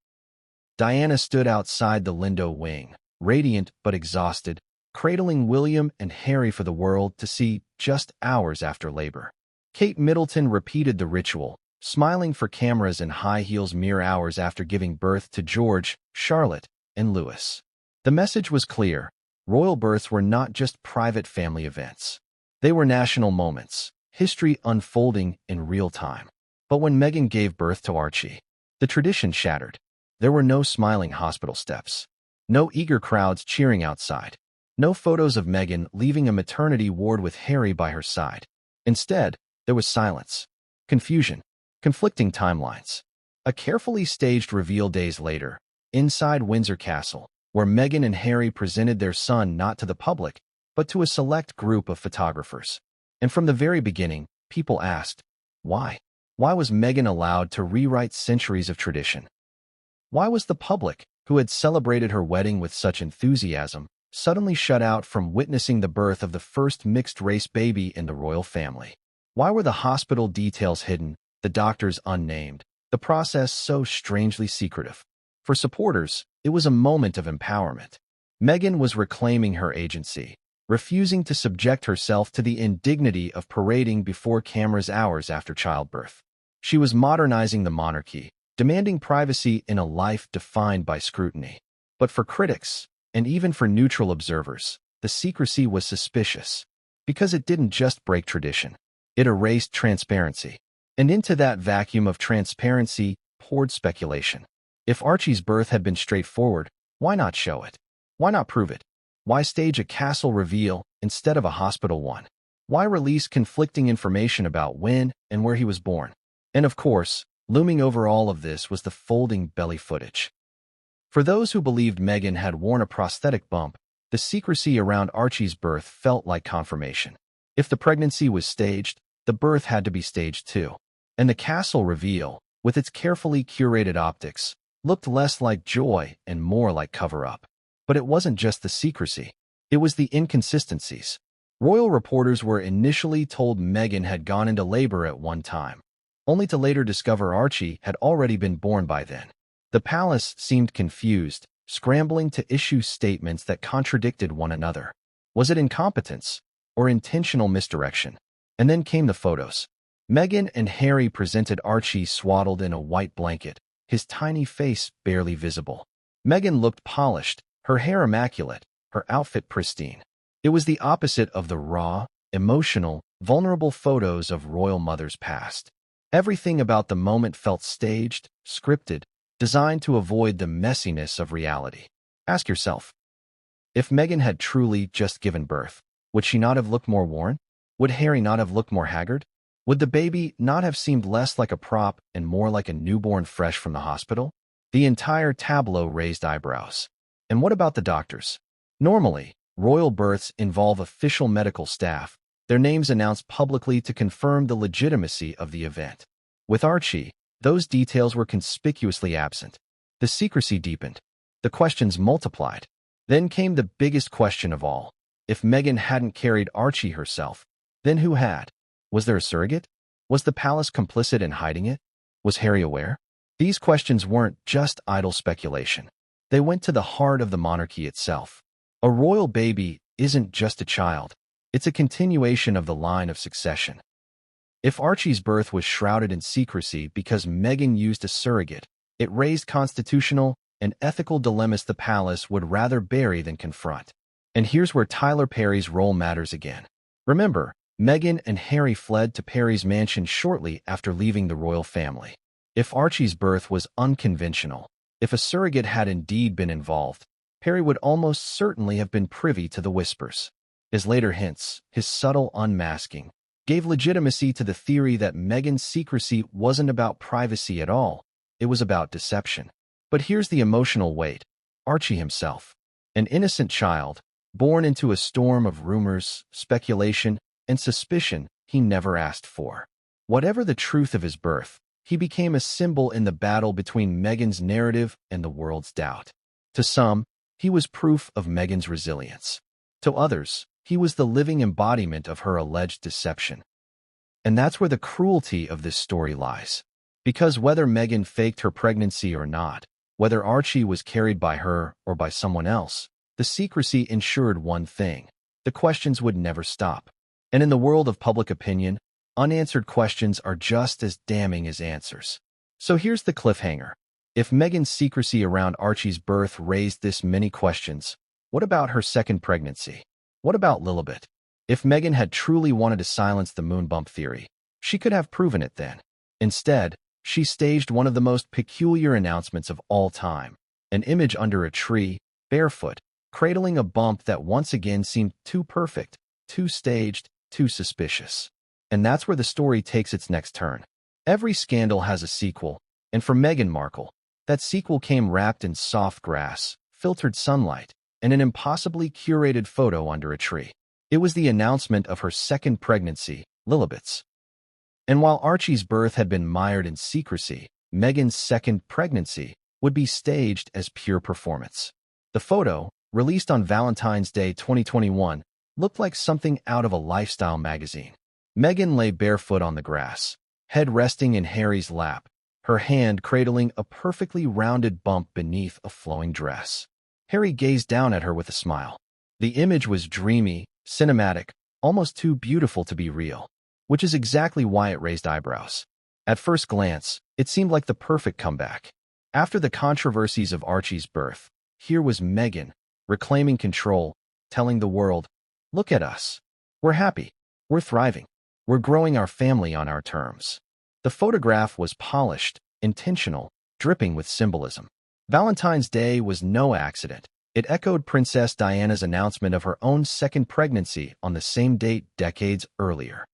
Diana stood outside the Lindo wing, radiant but exhausted, cradling William and Harry for the world to see just hours after labor. Kate Middleton repeated the ritual, smiling for cameras in high heels mere hours after giving birth to George, Charlotte, and Louis. The message was clear. Royal births were not just private family events. They were national moments, history unfolding in real time. But when Meghan gave birth to Archie, the tradition shattered. There were no smiling hospital steps, no eager crowds cheering outside, no photos of Meghan leaving a maternity ward with Harry by her side. Instead, there was silence, confusion, conflicting timelines. A carefully staged reveal days later, inside Windsor Castle, where Meghan and Harry presented their son not to the public, but to a select group of photographers. And from the very beginning, people asked, why? Why was Meghan allowed to rewrite centuries of tradition? Why was the public, who had celebrated her wedding with such enthusiasm, suddenly shut out from witnessing the birth of the first mixed-race baby in the royal family? Why were the hospital details hidden, the doctors unnamed, the process so strangely secretive? For supporters, it was a moment of empowerment. Meghan was reclaiming her agency, refusing to subject herself to the indignity of parading before cameras hours after childbirth. She was modernizing the monarchy, demanding privacy in a life defined by scrutiny. But for critics, and even for neutral observers, the secrecy was suspicious, because it didn't just break tradition. It erased transparency. And into that vacuum of transparency poured speculation. If Archie's birth had been straightforward, why not show it? Why not prove it? Why stage a castle reveal instead of a hospital one? Why release conflicting information about when and where he was born? And of course, looming over all of this was the folding belly footage. For those who believed Meghan had worn a prosthetic bump, the secrecy around Archie's birth felt like confirmation. If the pregnancy was staged, the birth had to be staged too. And the castle reveal, with its carefully curated optics, looked less like joy and more like cover-up. But it wasn't just the secrecy. It was the inconsistencies. Royal reporters were initially told Meghan had gone into labor at one time, only to later discover Archie had already been born by then. The palace seemed confused, scrambling to issue statements that contradicted one another. Was it incompetence or intentional misdirection? And then came the photos. Meghan and Harry presented Archie swaddled in a white blanket, his tiny face barely visible. Meghan looked polished, her hair immaculate, her outfit pristine. It was the opposite of the raw, emotional, vulnerable photos of royal mothers past. Everything about the moment felt staged, scripted, designed to avoid the messiness of reality. Ask yourself, if Meghan had truly just given birth, would she not have looked more worn? Would Harry not have looked more haggard? Would the baby not have seemed less like a prop and more like a newborn fresh from the hospital? The entire tableau raised eyebrows. And what about the doctors? Normally, royal births involve official medical staff, their names announced publicly to confirm the legitimacy of the event. With Archie, those details were conspicuously absent. The secrecy deepened. The questions multiplied. Then came the biggest question of all. If Meghan hadn't carried Archie herself, then who had? Was there a surrogate? Was the palace complicit in hiding it? Was Harry aware? These questions weren't just idle speculation. They went to the heart of the monarchy itself. A royal baby isn't just a child. It's a continuation of the line of succession. If Archie's birth was shrouded in secrecy because Meghan used a surrogate, it raised constitutional and ethical dilemmas the palace would rather bury than confront. And here's where Tyler Perry's role matters again. Remember, Meghan and Harry fled to Perry's mansion shortly after leaving the royal family. If Archie's birth was unconventional, if a surrogate had indeed been involved, Perry would almost certainly have been privy to the whispers. His later hints, his subtle unmasking, gave legitimacy to the theory that Meghan's secrecy wasn't about privacy at all, it was about deception. But here's the emotional weight. Archie himself, an innocent child, born into a storm of rumors, speculation, and suspicion he never asked for. Whatever the truth of his birth, he became a symbol in the battle between Meghan's narrative and the world's doubt. To some, he was proof of Meghan's resilience. To others, he was the living embodiment of her alleged deception. And that's where the cruelty of this story lies. Because whether Meghan faked her pregnancy or not, whether Archie was carried by her or by someone else, the secrecy ensured one thing: the questions would never stop. And in the world of public opinion, unanswered questions are just as damning as answers. So here's the cliffhanger. If Meghan's secrecy around Archie's birth raised this many questions, what about her second pregnancy? What about Lilibet? If Meghan had truly wanted to silence the Moonbump theory, she could have proven it then. Instead, she staged one of the most peculiar announcements of all time: an image under a tree, barefoot, cradling a bump that once again seemed too perfect, too staged, too suspicious. And that's where the story takes its next turn. Every scandal has a sequel, and for Meghan Markle, that sequel came wrapped in soft grass, filtered sunlight, and an impossibly curated photo under a tree. It was the announcement of her second pregnancy, Lilibet's. And while Archie's birth had been mired in secrecy, Meghan's second pregnancy would be staged as pure performance. The photo, released on Valentine's Day 2021, looked like something out of a lifestyle magazine. Meghan lay barefoot on the grass, head resting in Harry's lap, her hand cradling a perfectly rounded bump beneath a flowing dress. Harry gazed down at her with a smile. The image was dreamy, cinematic, almost too beautiful to be real, which is exactly why it raised eyebrows. At first glance, it seemed like the perfect comeback. After the controversies of Archie's birth, here was Meghan, reclaiming control, telling the world, "Look at us. We're happy. We're thriving. We're growing our family on our terms." The photograph was polished, intentional, dripping with symbolism. Valentine's Day was no accident. It echoed Princess Diana's announcement of her own second pregnancy on the same date decades earlier.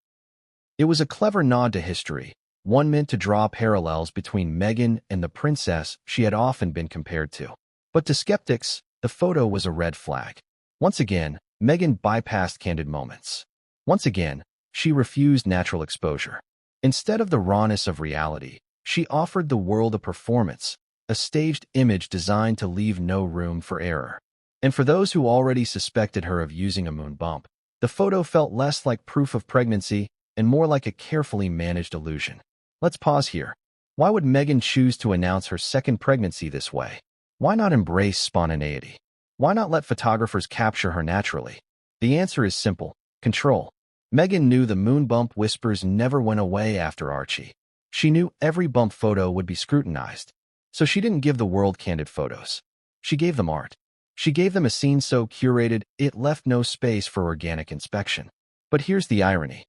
It was a clever nod to history, one meant to draw parallels between Meghan and the princess she had often been compared to. But to skeptics, the photo was a red flag. Once again, Meghan bypassed candid moments. Once again, she refused natural exposure. Instead of the rawness of reality, she offered the world a performance, a staged image designed to leave no room for error. And for those who already suspected her of using a moon bump, the photo felt less like proof of pregnancy and more like a carefully managed illusion. Let's pause here. Why would Meghan choose to announce her second pregnancy this way? Why not embrace spontaneity? Why not let photographers capture her naturally? The answer is simple: control. Meghan knew the moon bump whispers never went away after Archie. She knew every bump photo would be scrutinized. So she didn't give the world candid photos. She gave them art. She gave them a scene so curated it left no space for organic inspection. But here's the irony.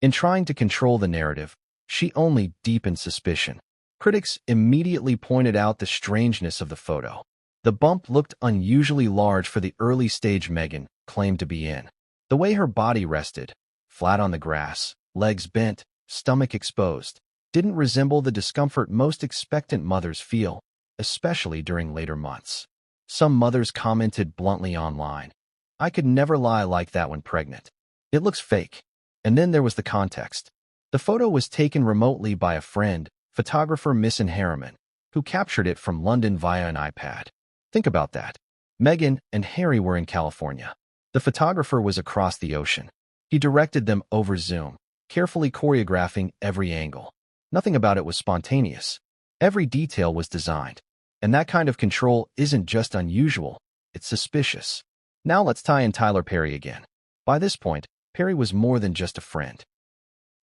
In trying to control the narrative, she only deepened suspicion. Critics immediately pointed out the strangeness of the photo. The bump looked unusually large for the early stage Meghan claimed to be in. The way her body rested, flat on the grass, legs bent, stomach exposed, didn't resemble the discomfort most expectant mothers feel, especially during later months. Some mothers commented bluntly online, "I could never lie like that when pregnant. It looks fake." And then there was the context. The photo was taken remotely by a friend, photographer Missan Harriman, who captured it from London via an iPad. Think about that. Meghan and Harry were in California. The photographer was across the ocean. He directed them over Zoom, carefully choreographing every angle. Nothing about it was spontaneous. Every detail was designed. And that kind of control isn't just unusual, it's suspicious. Now let's tie in Tyler Perry again. By this point, Perry was more than just a friend.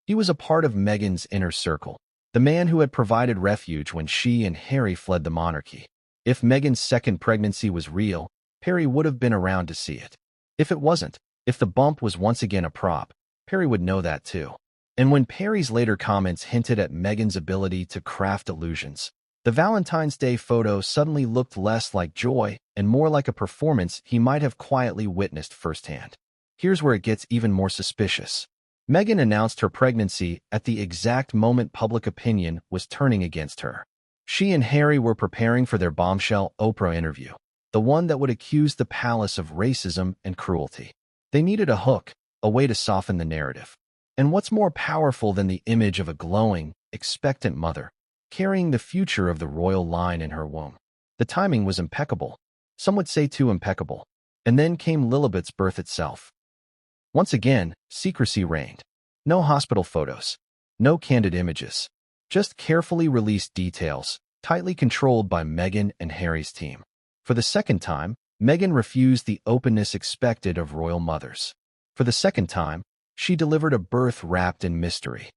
He was a part of Meghan's inner circle, the man who had provided refuge when she and Harry fled the monarchy. If Meghan's second pregnancy was real, Perry would have been around to see it. If it wasn't, if the bump was once again a prop, Perry would know that too. And when Perry's later comments hinted at Meghan's ability to craft illusions, the Valentine's Day photo suddenly looked less like joy and more like a performance he might have quietly witnessed firsthand. Here's where it gets even more suspicious. Meghan announced her pregnancy at the exact moment public opinion was turning against her. She and Harry were preparing for their bombshell Oprah interview. the one that would accuse the palace of racism and cruelty. They needed a hook, a way to soften the narrative. And what's more powerful than the image of a glowing, expectant mother, carrying the future of the royal line in her womb? The timing was impeccable. Some would say too impeccable. And then came Lilibet's birth itself. Once again, secrecy reigned. No hospital photos. No candid images. Just carefully released details, tightly controlled by Meghan and Harry's team. For the second time, Meghan refused the openness expected of royal mothers. For the second time, she delivered a birth wrapped in mystery.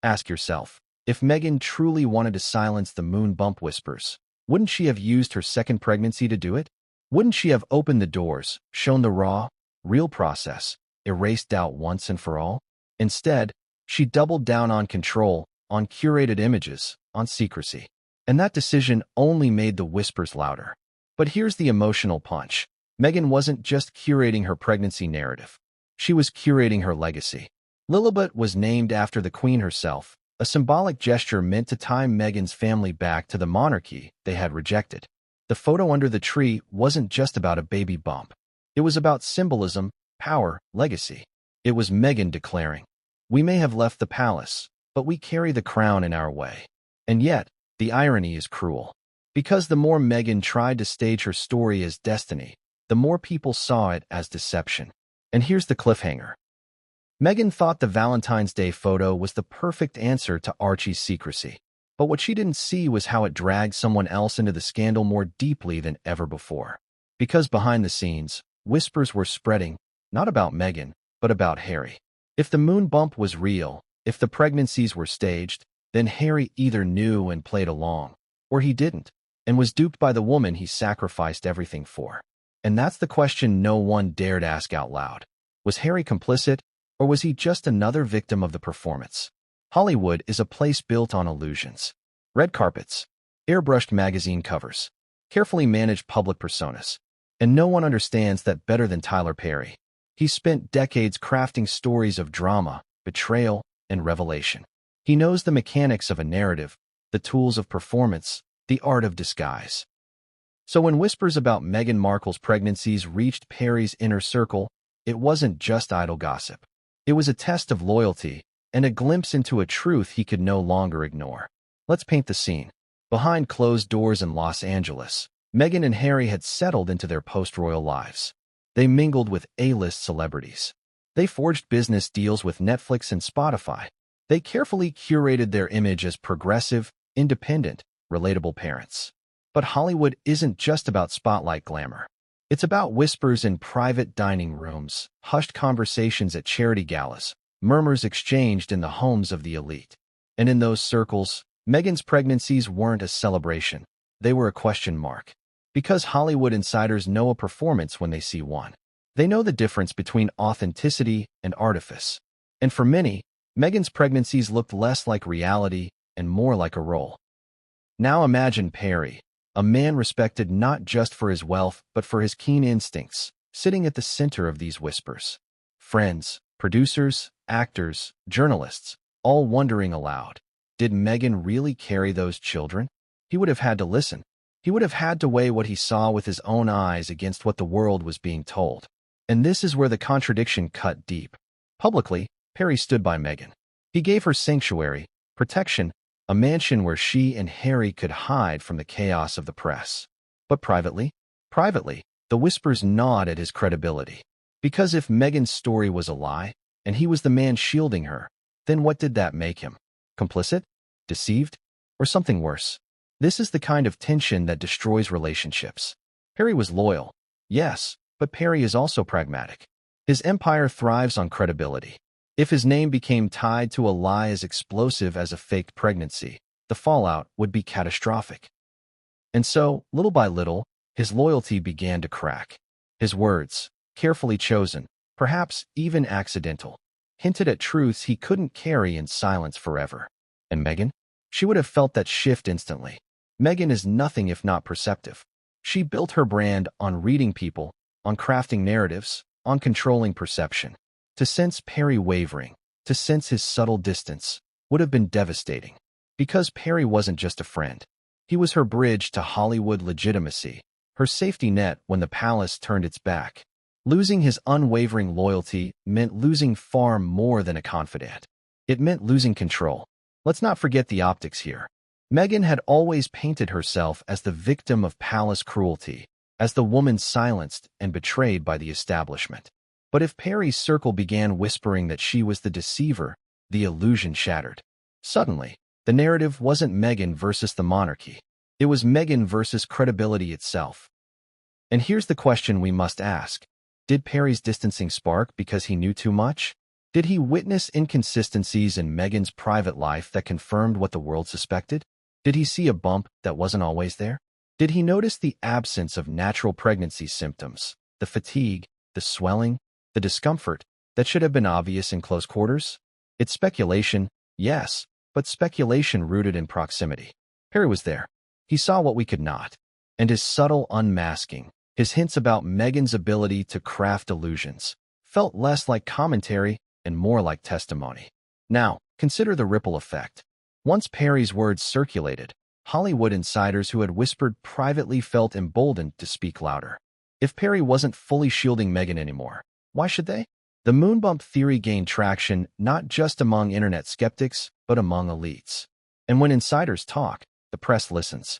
Ask yourself, if Meghan truly wanted to silence the Moonbump whispers, wouldn't she have used her second pregnancy to do it? Wouldn't she have opened the doors, shown the raw, real process, erased doubt once and for all? Instead, she doubled down on control, on curated images, on secrecy. And that decision only made the whispers louder. But here's the emotional punch. Meghan wasn't just curating her pregnancy narrative. She was curating her legacy. Lilibet was named after the Queen herself, a symbolic gesture meant to tie Meghan's family back to the monarchy they had rejected. The photo under the tree wasn't just about a baby bump. It was about symbolism, power, legacy. It was Meghan declaring, "We may have left the palace, but we carry the crown in our way." And yet, the irony is cruel. Because the more Meghan tried to stage her story as destiny, the more people saw it as deception. And here's the cliffhanger. Meghan thought the Valentine's Day photo was the perfect answer to Archie's secrecy. But what she didn't see was how it dragged someone else into the scandal more deeply than ever before. Because behind the scenes, whispers were spreading, not about Meghan, but about Harry. If the moon bump was real, if the pregnancies were staged, then Harry either knew and played along, or he didn't, and was duped by the woman he sacrificed everything for. And that's the question no one dared ask out loud. Was Harry complicit, or was he just another victim of the performance? Hollywood is a place built on illusions. Red carpets, airbrushed magazine covers, carefully managed public personas. And no one understands that better than Tyler Perry. He spent decades crafting stories of drama, betrayal, and revelation. He knows the mechanics of a narrative, the tools of performance, the art of disguise. So when whispers about Meghan Markle's pregnancies reached Perry's inner circle, it wasn't just idle gossip. It was a test of loyalty and a glimpse into a truth he could no longer ignore. Let's paint the scene. Behind closed doors in Los Angeles, Meghan and Harry had settled into their post-royal lives. They mingled with A-list celebrities. They forged business deals with Netflix and Spotify. They carefully curated their image as progressive, independent, relatable parents. But Hollywood isn't just about spotlight glamour. It's about whispers in private dining rooms, hushed conversations at charity galas, murmurs exchanged in the homes of the elite. And in those circles, Meghan's pregnancies weren't a celebration. They were a question mark. Because Hollywood insiders know a performance when they see one. They know the difference between authenticity and artifice. And for many, Meghan's pregnancies looked less like reality and more like a role. Now imagine Perry, a man respected not just for his wealth but for his keen instincts, sitting at the center of these whispers. Friends, producers, actors, journalists, all wondering aloud, did Meghan really carry those children? He would have had to listen. He would have had to weigh what he saw with his own eyes against what the world was being told. And this is where the contradiction cut deep. Publicly, Perry stood by Meghan. He gave her sanctuary, protection, a mansion where she and Harry could hide from the chaos of the press. But privately, the whispers gnawed at his credibility. Because if Meghan's story was a lie, and he was the man shielding her, then what did that make him? Complicit? Deceived? Or something worse? This is the kind of tension that destroys relationships. Perry was loyal, yes, but Perry is also pragmatic. His empire thrives on credibility. If his name became tied to a lie as explosive as a faked pregnancy, the fallout would be catastrophic. And so, little by little, his loyalty began to crack. His words, carefully chosen, perhaps even accidental, hinted at truths he couldn't carry in silence forever. And Meghan? She would have felt that shift instantly. Meghan is nothing if not perceptive. She built her brand on reading people, on crafting narratives, on controlling perception. To sense Perry wavering, to sense his subtle distance, would have been devastating. Because Perry wasn't just a friend. He was her bridge to Hollywood legitimacy, her safety net when the palace turned its back. Losing his unwavering loyalty meant losing far more than a confidant. It meant losing control. Let's not forget the optics here. Meghan had always painted herself as the victim of palace cruelty, as the woman silenced and betrayed by the establishment. But if Perry's circle began whispering that she was the deceiver, the illusion shattered. Suddenly, the narrative wasn't Meghan versus the monarchy. It was Meghan versus credibility itself. And here's the question we must ask. Did Perry's distancing spark because he knew too much? Did he witness inconsistencies in Meghan's private life that confirmed what the world suspected? Did he see a bump that wasn't always there? Did he notice the absence of natural pregnancy symptoms, the fatigue, the swelling, the discomfort that should have been obvious in close quarters? It's speculation, yes, but speculation rooted in proximity. Perry was there. He saw what we could not. And his subtle unmasking, his hints about Meghan's ability to craft illusions, felt less like commentary and more like testimony. Now, consider the ripple effect. Once Perry's words circulated, Hollywood insiders who had whispered privately felt emboldened to speak louder. If Perry wasn't fully shielding Meghan anymore, why should they? The Moonbump theory gained traction not just among internet skeptics, but among elites. And when insiders talk, the press listens.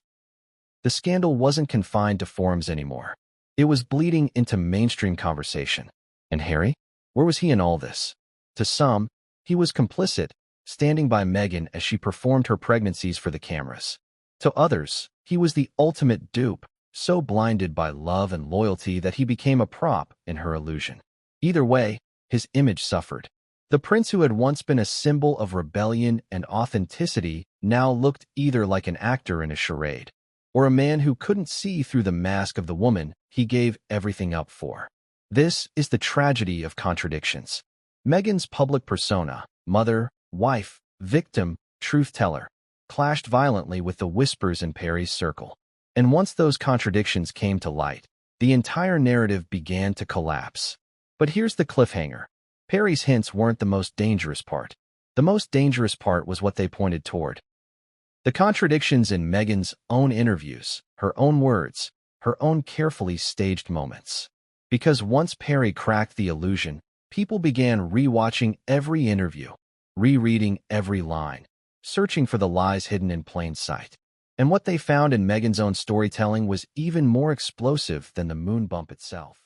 The scandal wasn't confined to forums anymore. It was bleeding into mainstream conversation. And Harry? Where was he in all this? To some, he was complicit, standing by Meghan as she performed her pregnancies for the cameras. To others, he was the ultimate dupe, so blinded by love and loyalty that he became a prop in her illusion. Either way, his image suffered. The prince who had once been a symbol of rebellion and authenticity now looked either like an actor in a charade, or a man who couldn't see through the mask of the woman he gave everything up for. This is the tragedy of contradictions. Meghan's public persona, mother, wife, victim, truth-teller, clashed violently with the whispers in Perry's circle. And once those contradictions came to light, the entire narrative began to collapse. But here's the cliffhanger. Perry's hints weren't the most dangerous part. The most dangerous part was what they pointed toward. The contradictions in Meghan's own interviews, her own words, her own carefully staged moments. Because once Perry cracked the illusion, people began rewatching every interview, rereading every line, searching for the lies hidden in plain sight. And what they found in Meghan's own storytelling was even more explosive than the Moonbump itself.